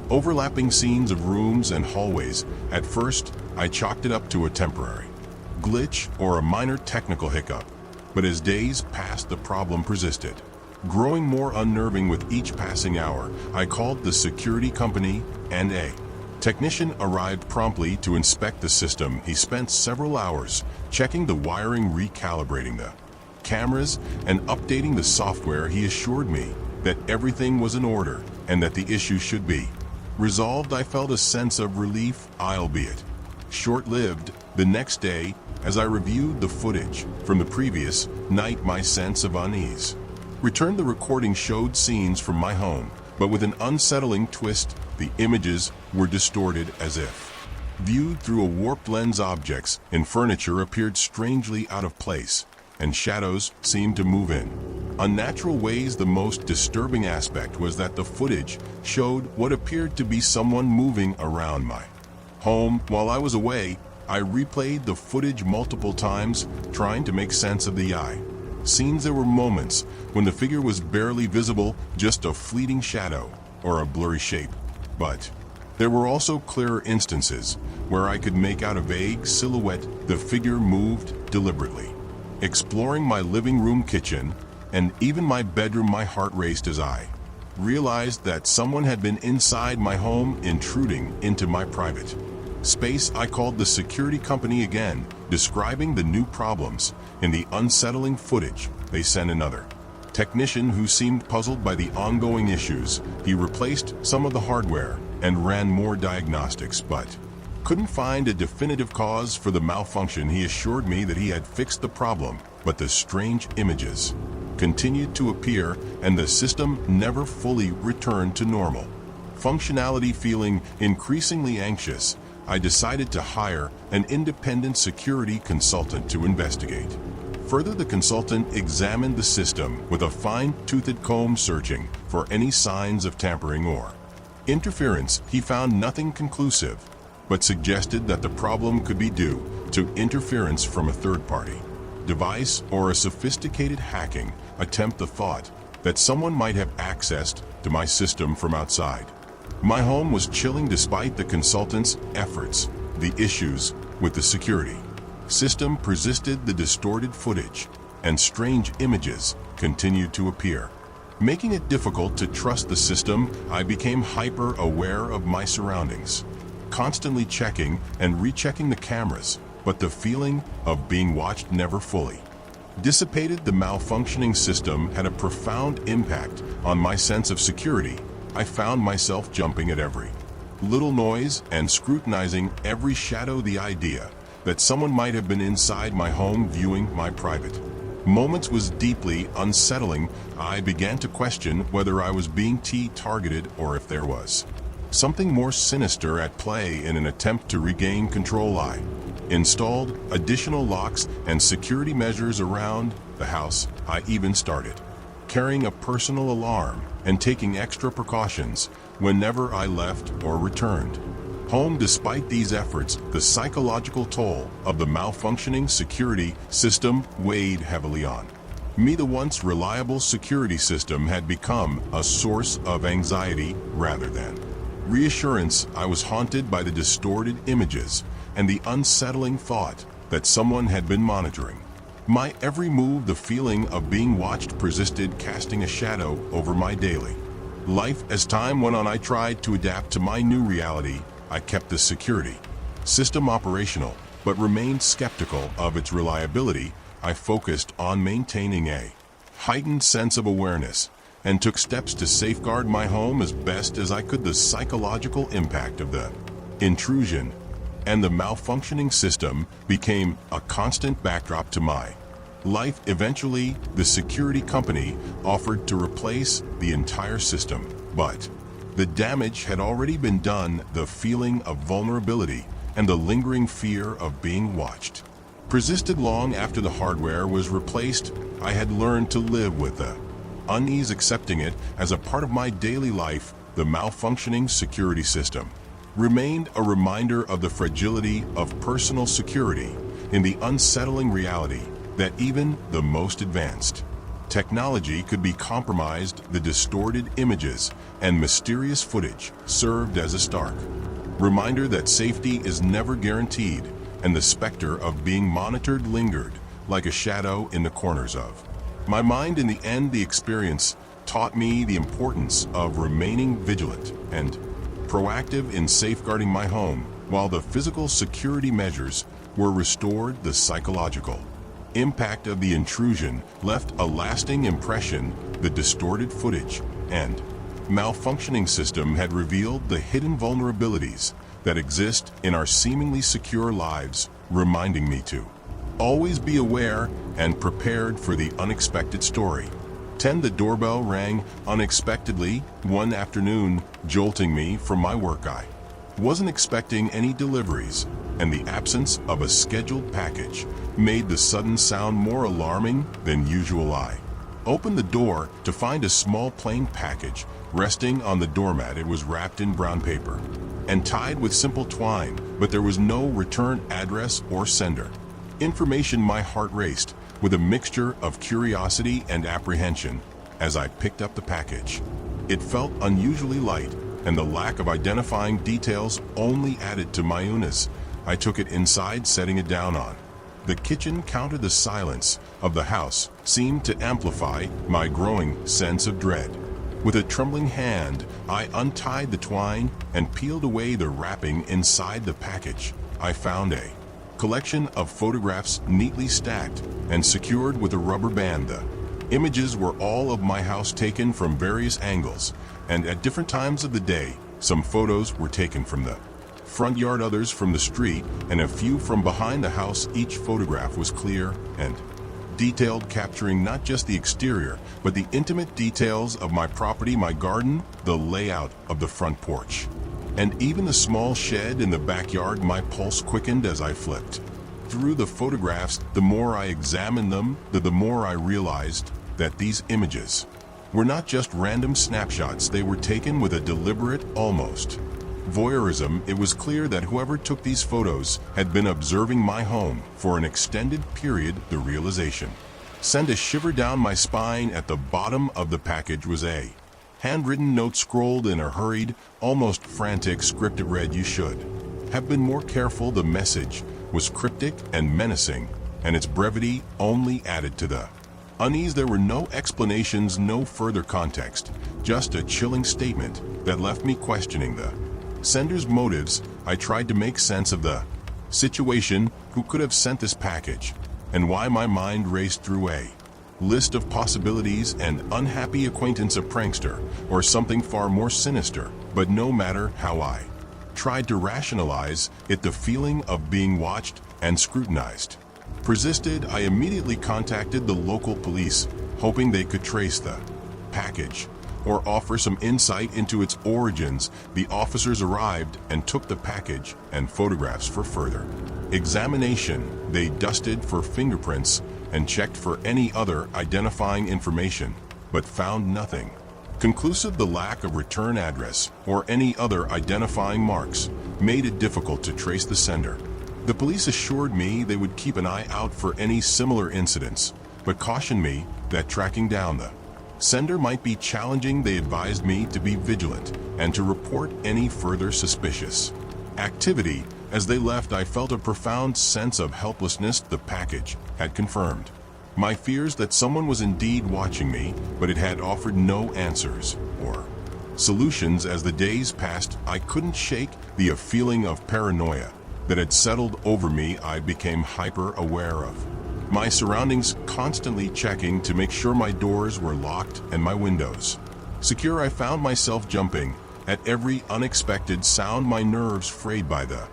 overlapping scenes of rooms and hallways. At first, I chalked it up to a temporary glitch or a minor technical hiccup, but as days passed, the problem persisted, growing more unnerving with each passing hour. I called the security company, and a technician arrived promptly to inspect the system. He spent several hours checking the wiring, recalibrating the cameras, and updating the software. He assured me that everything was in order and that the issue should be resolved. I felt a sense of relief, albeit short-lived. The next day, as I reviewed the footage from the previous night, my sense of unease returned. The recording showed scenes from my home, but with an unsettling twist. The images were distorted, as if viewed through a warped lens. Objects and furniture appeared strangely out of place, and shadows seemed to move in unnatural ways. The most disturbing aspect was that the footage showed what appeared to be someone moving around my home while I was away. I replayed the footage multiple times, trying to make sense of the scenes. There were moments when the figure was barely visible, just a fleeting shadow or a blurry shape. But there were also clearer instances where I could make out a vague silhouette. The figure moved deliberately, exploring my living room, kitchen, and even my bedroom. My heart raced as I realized that someone had been inside my home, intruding into my private space. I called the security company again, describing the new problems in the unsettling footage. They sent another technician who seemed puzzled by the ongoing issues. He replaced some of the hardware and ran more diagnostics, but couldn't find a definitive cause for the malfunction. He assured me that he had fixed the problem, but the strange images continued to appear and the system never fully returned to normal functionality. Feeling increasingly anxious, I decided to hire an independent security consultant to investigate further. The consultant examined the system with a fine-toothed comb, searching for any signs of tampering or interference. He found nothing conclusive, but suggested that the problem could be due to interference from a third-party device or a sophisticated hacking attempt. The thought that someone might have accessed to my system from outside my home was chilling. Despite the consultant's efforts, the issues with the security system persisted. The distorted footage and strange images continued to appear, making it difficult to trust the system. I became hyper-aware of my surroundings, constantly checking and rechecking the cameras, but the feeling of being watched never fully dissipated. The malfunctioning system had a profound impact on my sense of security. I found myself jumping at every little noise and scrutinizing every shadow. The idea that someone might have been inside my home, viewing my private moments, was deeply unsettling. I began to question whether I was being targeted or if there was something more sinister at play. In an attempt to regain control, I installed additional locks and security measures around the house. I even started carrying a personal alarm and taking extra precautions whenever I left or returned home. Despite these efforts, the psychological toll of the malfunctioning security system weighed heavily on Me, the once reliable security system, had become a source of anxiety rather than reassurance. I was haunted by the distorted images and the unsettling thought that someone had been monitoring my every move. The feeling of being watched persisted, casting a shadow over my daily life. As time went on, I tried to adapt to my new reality. I kept the security system operational, but remained skeptical of its reliability. I focused on maintaining a heightened sense of awareness and took steps to safeguard my home as best as I could. The psychological impact of the intrusion and the malfunctioning system became a constant backdrop to my life. Eventually, the security company offered to replace the entire system, but the damage had already been done. The feeling of vulnerability and the lingering fear of being watched persisted long after the hardware was replaced. I had learned to live with the unease, accepting it as a part of my daily life. The malfunctioning security system remained a reminder of the fragility of personal security in the unsettling reality that even the most advanced technology could be compromised. The distorted images and mysterious footage served as a stark reminder that safety is never guaranteed, and the specter of being monitored lingered like a shadow in the corners of my mind. In the end, the experience taught me the importance of remaining vigilant and proactive in safeguarding my home. While the physical security measures were restored, the psychological impact of the intrusion left a lasting impression. The distorted footage and malfunctioning system had revealed the hidden vulnerabilities that exist in our seemingly secure lives, reminding me to always be aware and prepared for the unexpected. Story 10. The doorbell rang unexpectedly one afternoon, jolting me from my work. I wasn't expecting any deliveries, and the absence of a scheduled package made the sudden sound more alarming than usual. I opened the door to find a small plain package resting on the doormat. It was wrapped in brown paper and tied with simple twine, but there was no return address or sender information. My heart raced with a mixture of curiosity and apprehension as I picked up the package. It felt unusually light, and the lack of identifying details only added to my unease. I took it inside, setting it down on the kitchen counter. The silence of the house seemed to amplify my growing sense of dread. With a trembling hand, I untied the twine and peeled away the wrapping. Inside the package, I found a collection of photographs neatly stacked and secured with a rubber band. The images were all of my house, taken from various angles and at different times of the day. Some photos were taken from the front yard, others from the street, and a few from behind the house. Each photograph was clear and detailed, capturing not just the exterior, but the intimate details of my property, my garden, the layout of the front porch, and even the small shed in the backyard. My pulse quickened as I flipped through the photographs. The more I examined them, the more I realized that these images were not just random snapshots. They were taken with a deliberate, almost voyeurism. It was clear that whoever took these photos had been observing my home for an extended period. The realization sent a shiver down my spine. At the bottom of the package was a handwritten note scrawled in a hurried, almost frantic script. It read, "You should have been more careful." The message was cryptic and menacing, and its brevity only added to the unease. There were no explanations, no further context, just a chilling statement that left me questioning the sender's motives. I tried to make sense of the situation. Who could have sent this package, and why? My mind raced through a list of possibilities: an unhappy acquaintance, a prankster, or something far more sinister. But no matter how I tried to rationalize it, the feeling of being watched and scrutinized persisted. I immediately contacted the local police, hoping they could trace the package or offer some insight into its origins. The officers arrived and took the package and photographs for further examination. They dusted for fingerprints and checked for any other identifying information, but found nothing conclusive. The lack of return address or any other identifying marks made it difficult to trace the sender. The police assured me they would keep an eye out for any similar incidents, but cautioned me that tracking down the sender might be challenging. They advised me to be vigilant and to report any further suspicious activity. As they left, I felt a profound sense of helplessness. The package had confirmed my fears that someone was indeed watching me, but it had offered no answers or solutions. As the days passed, I couldn't shake the feeling of paranoia that had settled over me. I became hyper-aware of my surroundings, constantly checking to make sure my doors were locked and my windows secure. I found myself jumping at every unexpected sound, my nerves frayed by the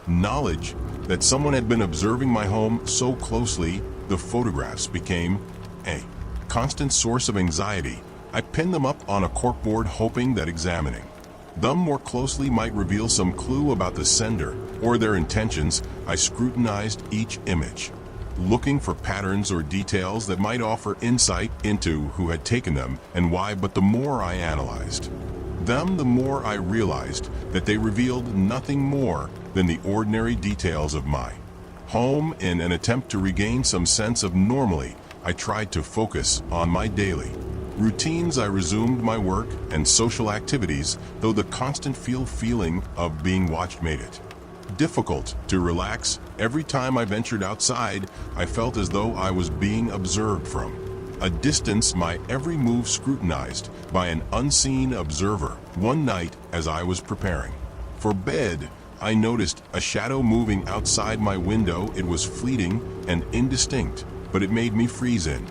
knowledge that someone had been observing my home so closely. The photographs became a constant source of anxiety. I pinned them up on a corkboard, hoping that examining them more closely might reveal some clue about the sender or their intentions. I scrutinized each image, looking for patterns or details that might offer insight into who had taken them and why. But the more I analyzed them, the more I realized that they revealed nothing more than the ordinary details of my home. In an attempt to regain some sense of normalcy, I tried to focus on my daily routines. I resumed my work and social activities, though the constant feeling of being watched made it difficult to relax. Every time I ventured outside, I felt as though I was being observed from a distance, my every move scrutinized by an unseen observer. One night, as I was preparing for bed, I noticed a shadow moving outside my window. It was fleeting and indistinct, but it made me freeze in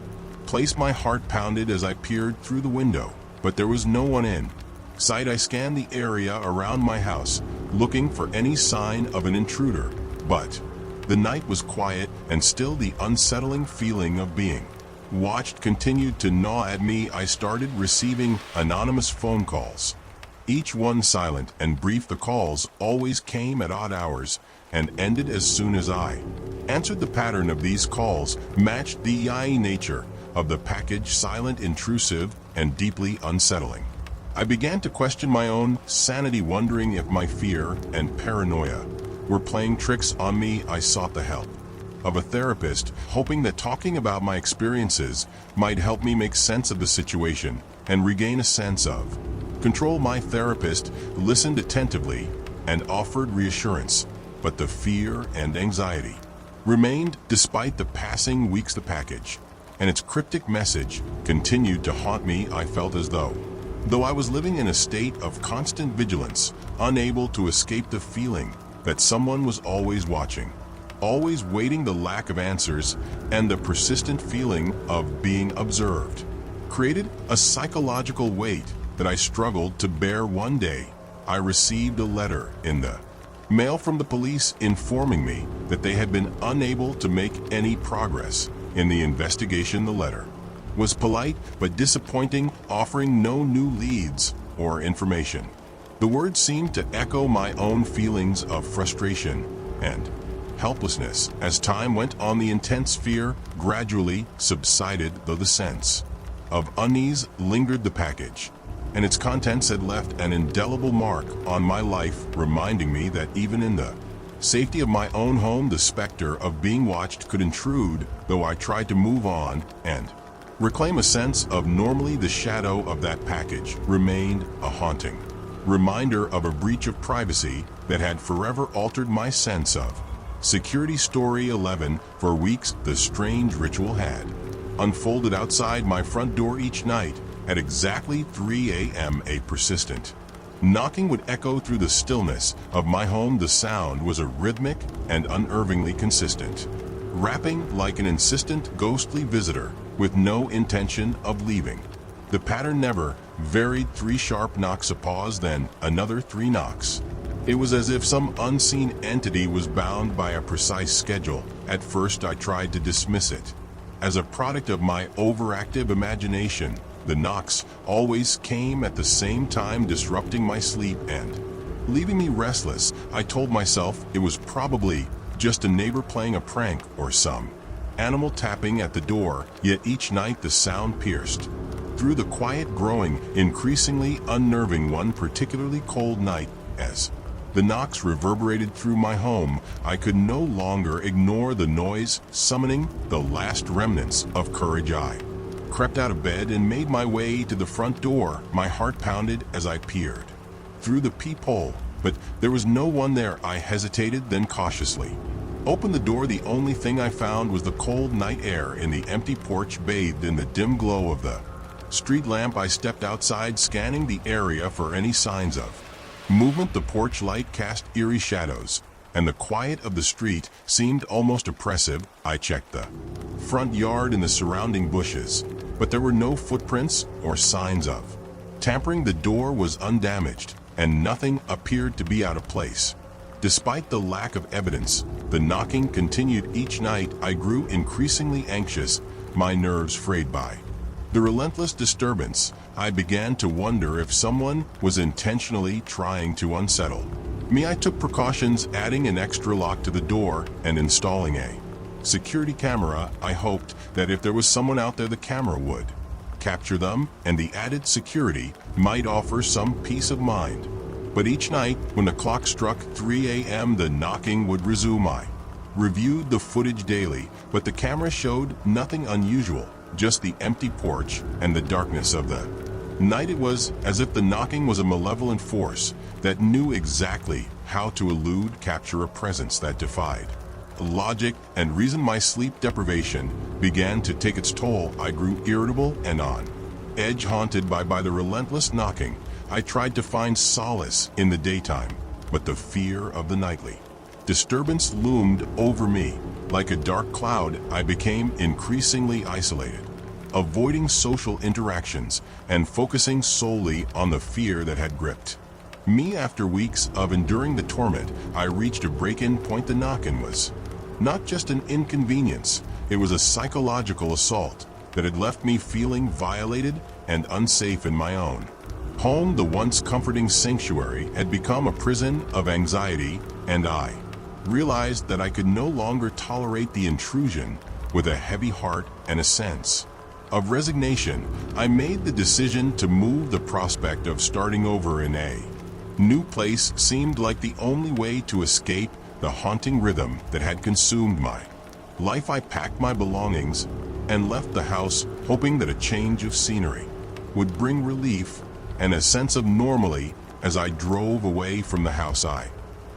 place. My heart pounded as I peered through the window, but there was no one in sight. I scanned the area around my house, looking for any sign of an intruder, but the night was quiet and still. The unsettling feeling of being watched continued to gnaw at me. I started receiving anonymous phone calls, each one silent and brief. The calls always came at odd hours and ended as soon as I answered. The pattern of these calls matched the nature of the package: silent, intrusive, and deeply unsettling. I began to question my own sanity, wondering if my fear and paranoia were playing tricks on me. I sought the help of a therapist, hoping that talking about my experiences might help me make sense of the situation and regain a sense of control. My therapist listened attentively and offered reassurance, but the fear and anxiety remained. Despite the passing weeks, the package and its cryptic message continued to haunt me. I felt as though I was living in a state of constant vigilance, unable to escape the feeling that someone was always watching, always waiting. The lack of answers and the persistent feeling of being observed created a psychological weight that I struggled to bear. One day, I received a letter in the mail from the police informing me that they had been unable to make any progress in the investigation. The letter was polite but disappointing, offering no new leads or information. The words seemed to echo my own feelings of frustration and helplessness. As time went on, the intense fear gradually subsided, though the sense of unease lingered. The package and its contents had left an indelible mark on my life, reminding me that even in the safety of my own home, the specter of being watched could intrude. Though I tried to move on and reclaim a sense of normalcy, the shadow of that package remained a haunting reminder of a breach of privacy that had forever altered my sense of security. Story 11. For weeks, the strange ritual had unfolded outside my front door. Each night, at exactly 3 a.m., a persistent knocking would echo through the stillness of my home. The sound was a rhythmic and unnervingly consistent, rapping like an insistent ghostly visitor with no intention of leaving. The pattern never varied: 3 sharp knocks, a pause, then another 3 knocks. It was as if some unseen entity was bound by a precise schedule. At first, I tried to dismiss it as a product of my overactive imagination. The knocks always came at the same time, disrupting my sleep and leaving me restless. I told myself it was probably just a neighbor playing a prank or some animal tapping at the door, yet each night the sound pierced through the quiet, growing increasingly unnerving. One particularly cold night, as The knocks reverberated through my home. I could no longer ignore the noise, summoning the last remnants of courage. I crept out of bed and made my way to the front door. My heart pounded as I peered through the peephole, but there was no one there. I hesitated, then cautiously opened the door. The only thing I found was the cold night air in the empty porch, bathed in the dim glow of the street lamp. I stepped outside, scanning the area for any signs of movement. The porch light cast eerie shadows, and the quiet of the street seemed almost oppressive. I checked the front yard and the surrounding bushes, but there were no footprints or signs of tampering. The door was undamaged, and nothing appeared to be out of place. Despite the lack of evidence, the knocking continued each night. I grew increasingly anxious, my nerves frayed by the relentless disturbance. I began to wonder if someone was intentionally trying to unsettle me. I took precautions, adding an extra lock to the door and installing a security camera. I hoped that if there was someone out there, the camera would capture them, and the added security might offer some peace of mind. But each night, when the clock struck 3 a.m., the knocking would resume. I reviewed the footage daily, but the camera showed nothing unusual, just the empty porch and the darkness of the night. It was as if the knocking was a malevolent force that knew exactly how to elude, capture a presence that defied logic and reason. My sleep deprivation began to take its toll. I grew irritable and on edge, haunted by the relentless knocking. I tried to find solace in the daytime, but the fear of the nightly disturbance loomed over me like a dark cloud. I became increasingly isolated, avoiding social interactions and focusing solely on the fear that had gripped me. After weeks of enduring the torment, I reached a break-in point. The knocking was not just an inconvenience, it was a psychological assault that had left me feeling violated and unsafe in my own home. The once comforting sanctuary had become a prison of anxiety, and I realized that I could no longer tolerate the intrusion. With a heavy heart and a sense of resignation, I made the decision to move. The prospect of starting over in a new place seemed like the only way to escape the haunting rhythm that had consumed my life. I packed my belongings and left the house, hoping that a change of scenery would bring relief and a sense of normalcy. As I drove away from the house, I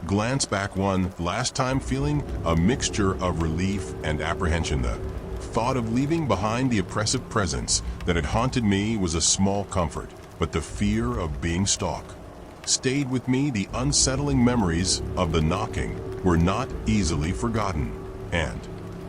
glanced back one last time, feeling a mixture of relief and apprehension. The thought of leaving behind the oppressive presence that had haunted me was a small comfort, but the fear of being stalked stayed with me. The unsettling memories of the knocking were not easily forgotten, and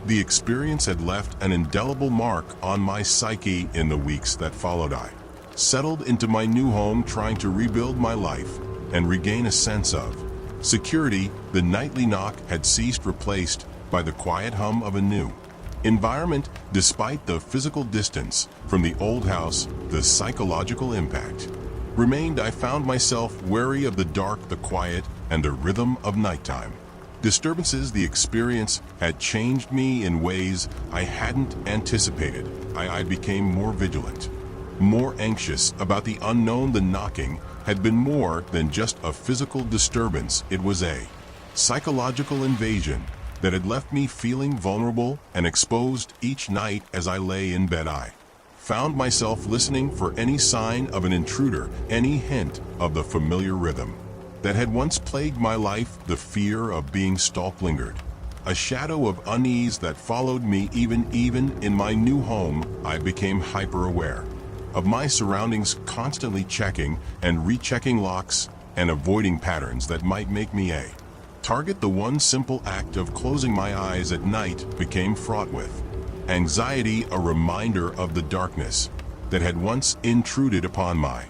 the experience had left an indelible mark on my psyche. In the weeks that followed, I settled into my new home, trying to rebuild my life and regain a sense of security. The nightly knock had ceased, replaced by the quiet hum of a new environment. Despite the physical distance from the old house, the psychological impact remained. I found myself wary of the dark, the quiet, and the rhythm of nighttime disturbances. The experience had changed me in ways I hadn't anticipated. I became more vigilant, more anxious about the unknown. The knocking had been more than just a physical disturbance. It was a psychological invasion that had left me feeling vulnerable and exposed. Each night as I lay in bed, I found myself listening for any sign of an intruder, any hint of the familiar rhythm that had once plagued my life. The fear of being stalked lingered, a shadow of unease that followed me even in my new home. I became hyper-aware of my surroundings, constantly checking and rechecking locks and avoiding patterns that might make me a target. The one simple act of closing my eyes at night became fraught with anxiety, a reminder of the darkness that had once intruded upon my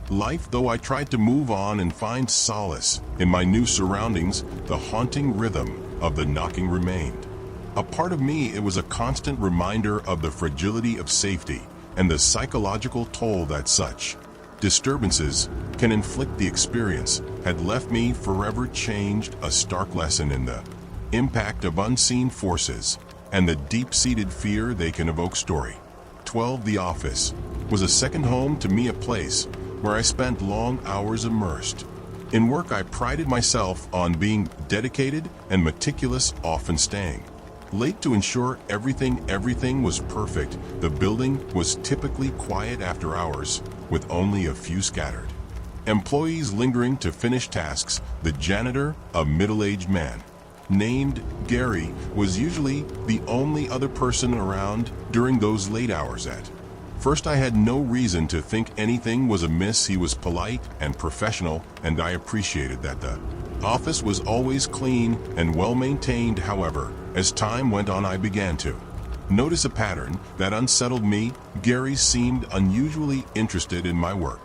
life. Though I tried to move on and find solace in my new surroundings, the haunting rhythm of the knocking remained a part of me. It was a constant reminder of the fragility of safety and the psychological toll that such disturbances can inflict. The experience had left me forever changed, a stark lesson in the impact of unseen forces and the deep-seated fear they can evoke. Story 12. The office was a second home to me, a place where I spent long hours immersed In work, I prided myself on being dedicated and meticulous, often staying late to ensure everything was perfect. The building was typically quiet after hours, with only a few scattered employees lingering to finish tasks. The janitor, a middle-aged man named Gary, was usually the only other person around during those late hours. At first, I had no reason to think anything was amiss. He was polite and professional, and I appreciated that. The office was always clean and well-maintained. However, as time went on, I began to notice a pattern that unsettled me. Gary seemed unusually interested in my work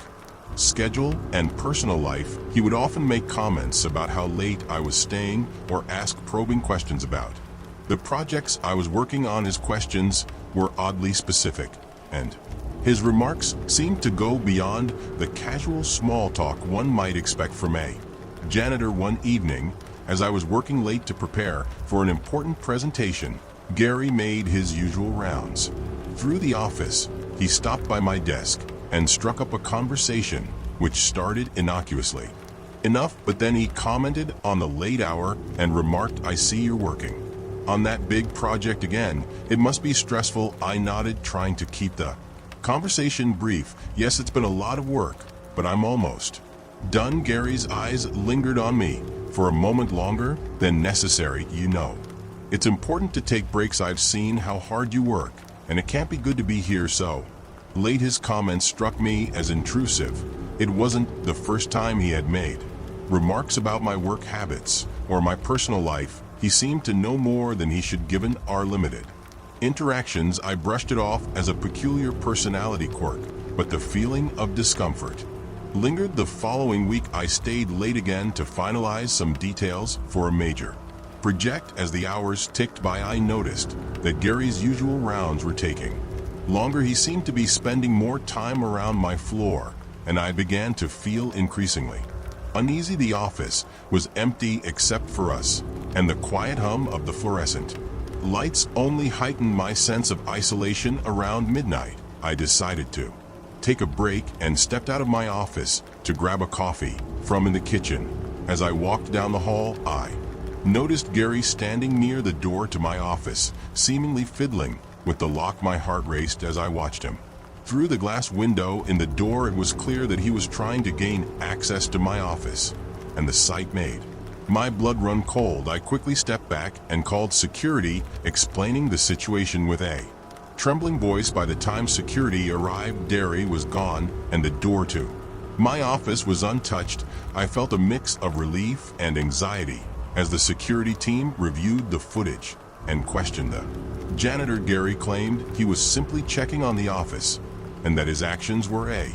schedule and personal life. He would often make comments about how late I was staying or ask probing questions about the projects I was working on. His questions were oddly specific, and his remarks seemed to go beyond the casual small talk one might expect from a janitor. One evening, as I was working late to prepare for an important presentation, Gary made his usual rounds through the office. He stopped by my desk and struck up a conversation which started innocuously enough, but then he commented on the late hour and remarked, "I see you're working on that big project again. It must be stressful." I nodded, trying to keep the conversation brief. "Yes, it's been a lot of work, but I'm almost done." Gary's eyes lingered on me for a moment longer than necessary. "You know, it's important to take breaks. I've seen how hard you work, and it can't be good to be here so late." His comments struck me as intrusive. It wasn't the first time he had made remarks about my work habits or my personal life. He seemed to know more than he should given our limited interactions. I brushed it off as a peculiar personality quirk, but the feeling of discomfort lingered. The following week, I stayed late again to finalize some details for a major project. As the hours ticked by, I noticed that Gary's usual rounds were taking longer. He seemed to be spending more time around my floor, and I began to feel increasingly uneasy. The office was empty except for us, and the quiet hum of the fluorescent lights only heightened my sense of isolation. Around midnight, I decided to take a break and stepped out of my office to grab a coffee from in the kitchen. As I walked down the hall, I noticed Gary standing near the door to my office, seemingly fiddling with the lock. My heart raced as I watched him through the glass window in the door. It was clear that he was trying to gain access to my office, and the sight made my blood run cold. I quickly stepped back and called security, explaining the situation with a trembling voice. By the time security arrived, Gary was gone, and the door to my office was untouched. I felt a mix of relief and anxiety as the security team reviewed the footage and questioned the janitor. Gary claimed he was simply checking on the office and that his actions were a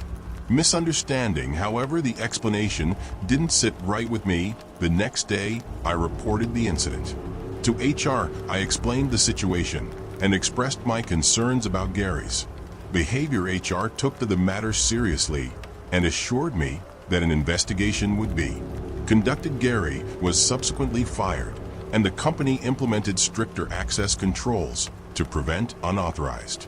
misunderstanding. However, the explanation didn't sit right with me. The next day, I reported the incident to HR. I explained the situation and expressed my concerns about Gary's behavior. HR took to the matter seriously and assured me that an investigation would be conducted. Gary was subsequently fired, and the company implemented stricter access controls to prevent unauthorized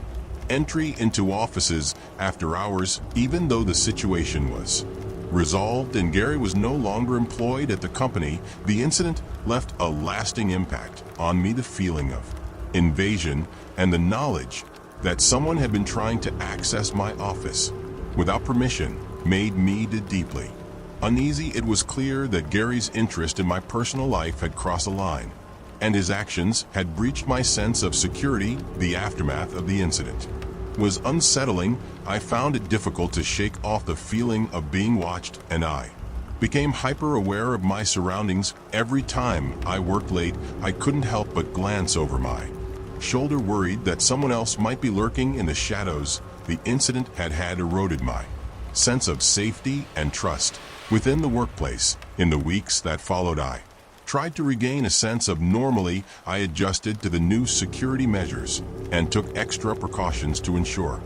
entry into offices after hours. Even though the situation was resolved and Gary was no longer employed at the company, the incident left a lasting impact on me. The feeling of invasion and the knowledge that someone had been trying to access my office without permission made me deeply uneasy. It was clear that Gary's interest in my personal life had crossed a line, and his actions had breached my sense of security. The aftermath of the incident was unsettling. I found it difficult to shake off the feeling of being watched, and I became hyper-aware of my surroundings. Every time I worked late, I couldn't help but glance over my shoulder, worried that someone else might be lurking in the shadows. The incident had eroded my sense of safety and trust within the workplace. In the weeks that followed, I tried to regain a sense of normalcy. I adjusted to the new security measures and took extra precautions to ensure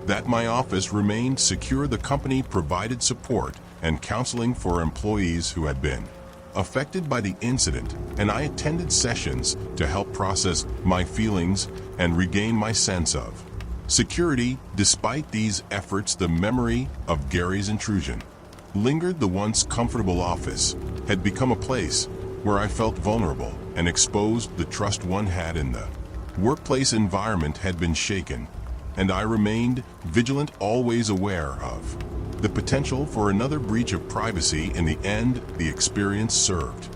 that my office remained secure. The company provided support and counseling for employees who had been affected by the incident, and I attended sessions to help process my feelings and regain my sense of security. Despite these efforts, the memory of Gary's intrusion lingered. The once comfortable office had become a place where I felt vulnerable and exposed. The trust one had in the workplace environment had been shaken, and I remained vigilant, always aware of the potential for another breach of privacy. In the end, the experience served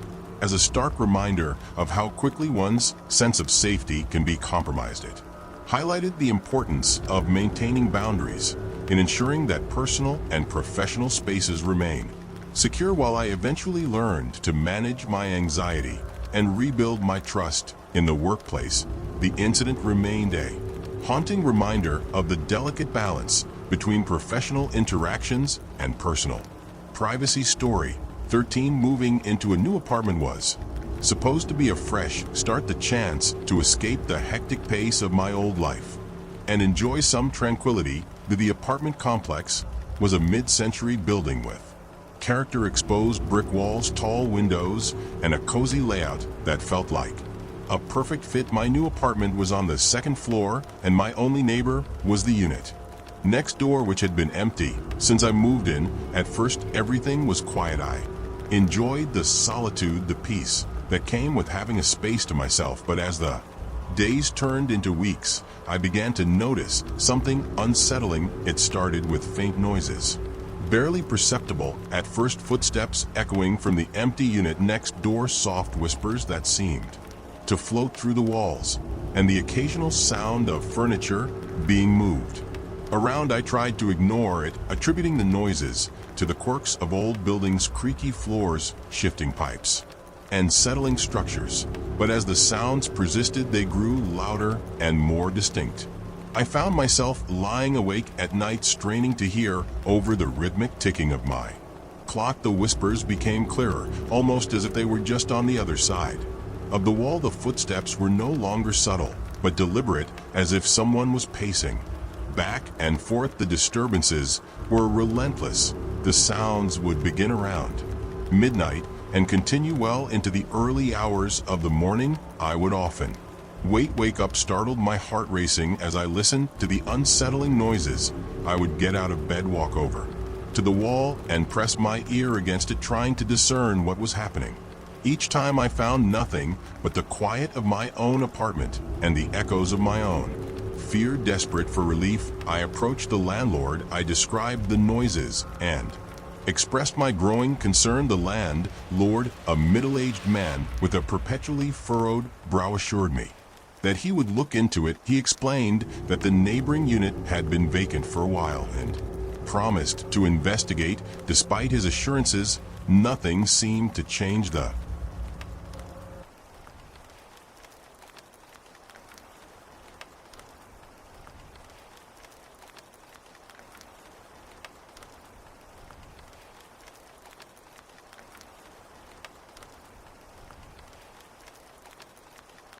as a stark reminder of how quickly one's sense of safety can be compromised. It highlighted the importance of maintaining boundaries in ensuring that personal and professional spaces remain secure. While I eventually learned to manage my anxiety and rebuild my trust in the workplace, the incident remained a haunting reminder of the delicate balance between professional interactions and personal privacy. Story 13. Moving into a new apartment was supposed to be a fresh start, the chance to escape the hectic pace of my old life and enjoy some tranquility. The apartment complex was a mid-century building with character, exposed brick walls, tall windows, and a cozy layout that felt like a perfect fit. My new apartment was on the second floor, and my only neighbor was the unit next door, which had been empty since I moved in. At first, everything was quiet. I enjoyed the solitude, the peace that came with having a space to myself. But as the days turned into weeks, I began to notice something unsettling. It started with faint noises, barely perceptible at first, footsteps echoing from the empty unit next door, soft whispers that seemed to float through the walls, and the occasional sound of furniture being moved around. I tried to ignore it, attributing the noises to the quirks of old buildings, creaky floors, shifting pipes, and settling structures. But as the sounds persisted, they grew louder and more distinct. I found myself lying awake at night, straining to hear over the rhythmic ticking of my clock. The whispers became clearer, almost as if they were just on the other side of the wall. The footsteps were no longer subtle, but deliberate, as if someone was pacing back and forth. The disturbances were relentless. The sounds would begin around midnight and continue well into the early hours of the morning. I would often wake up startled, my heart racing as I listened to the unsettling noises. I would get out of bed, walk over to the wall, and press my ear against it, trying to discern what was happening. Each time I found nothing but the quiet of my own apartment and the echoes of my own fear. Desperate for relief, I approached the landlord. I described the noises and expressed my growing concern. The landlord, a middle-aged man with a perpetually furrowed brow, assured me that he would look into it. He explained that the neighboring unit had been vacant for a while and promised to investigate. Despite his assurances, nothing seemed to change. The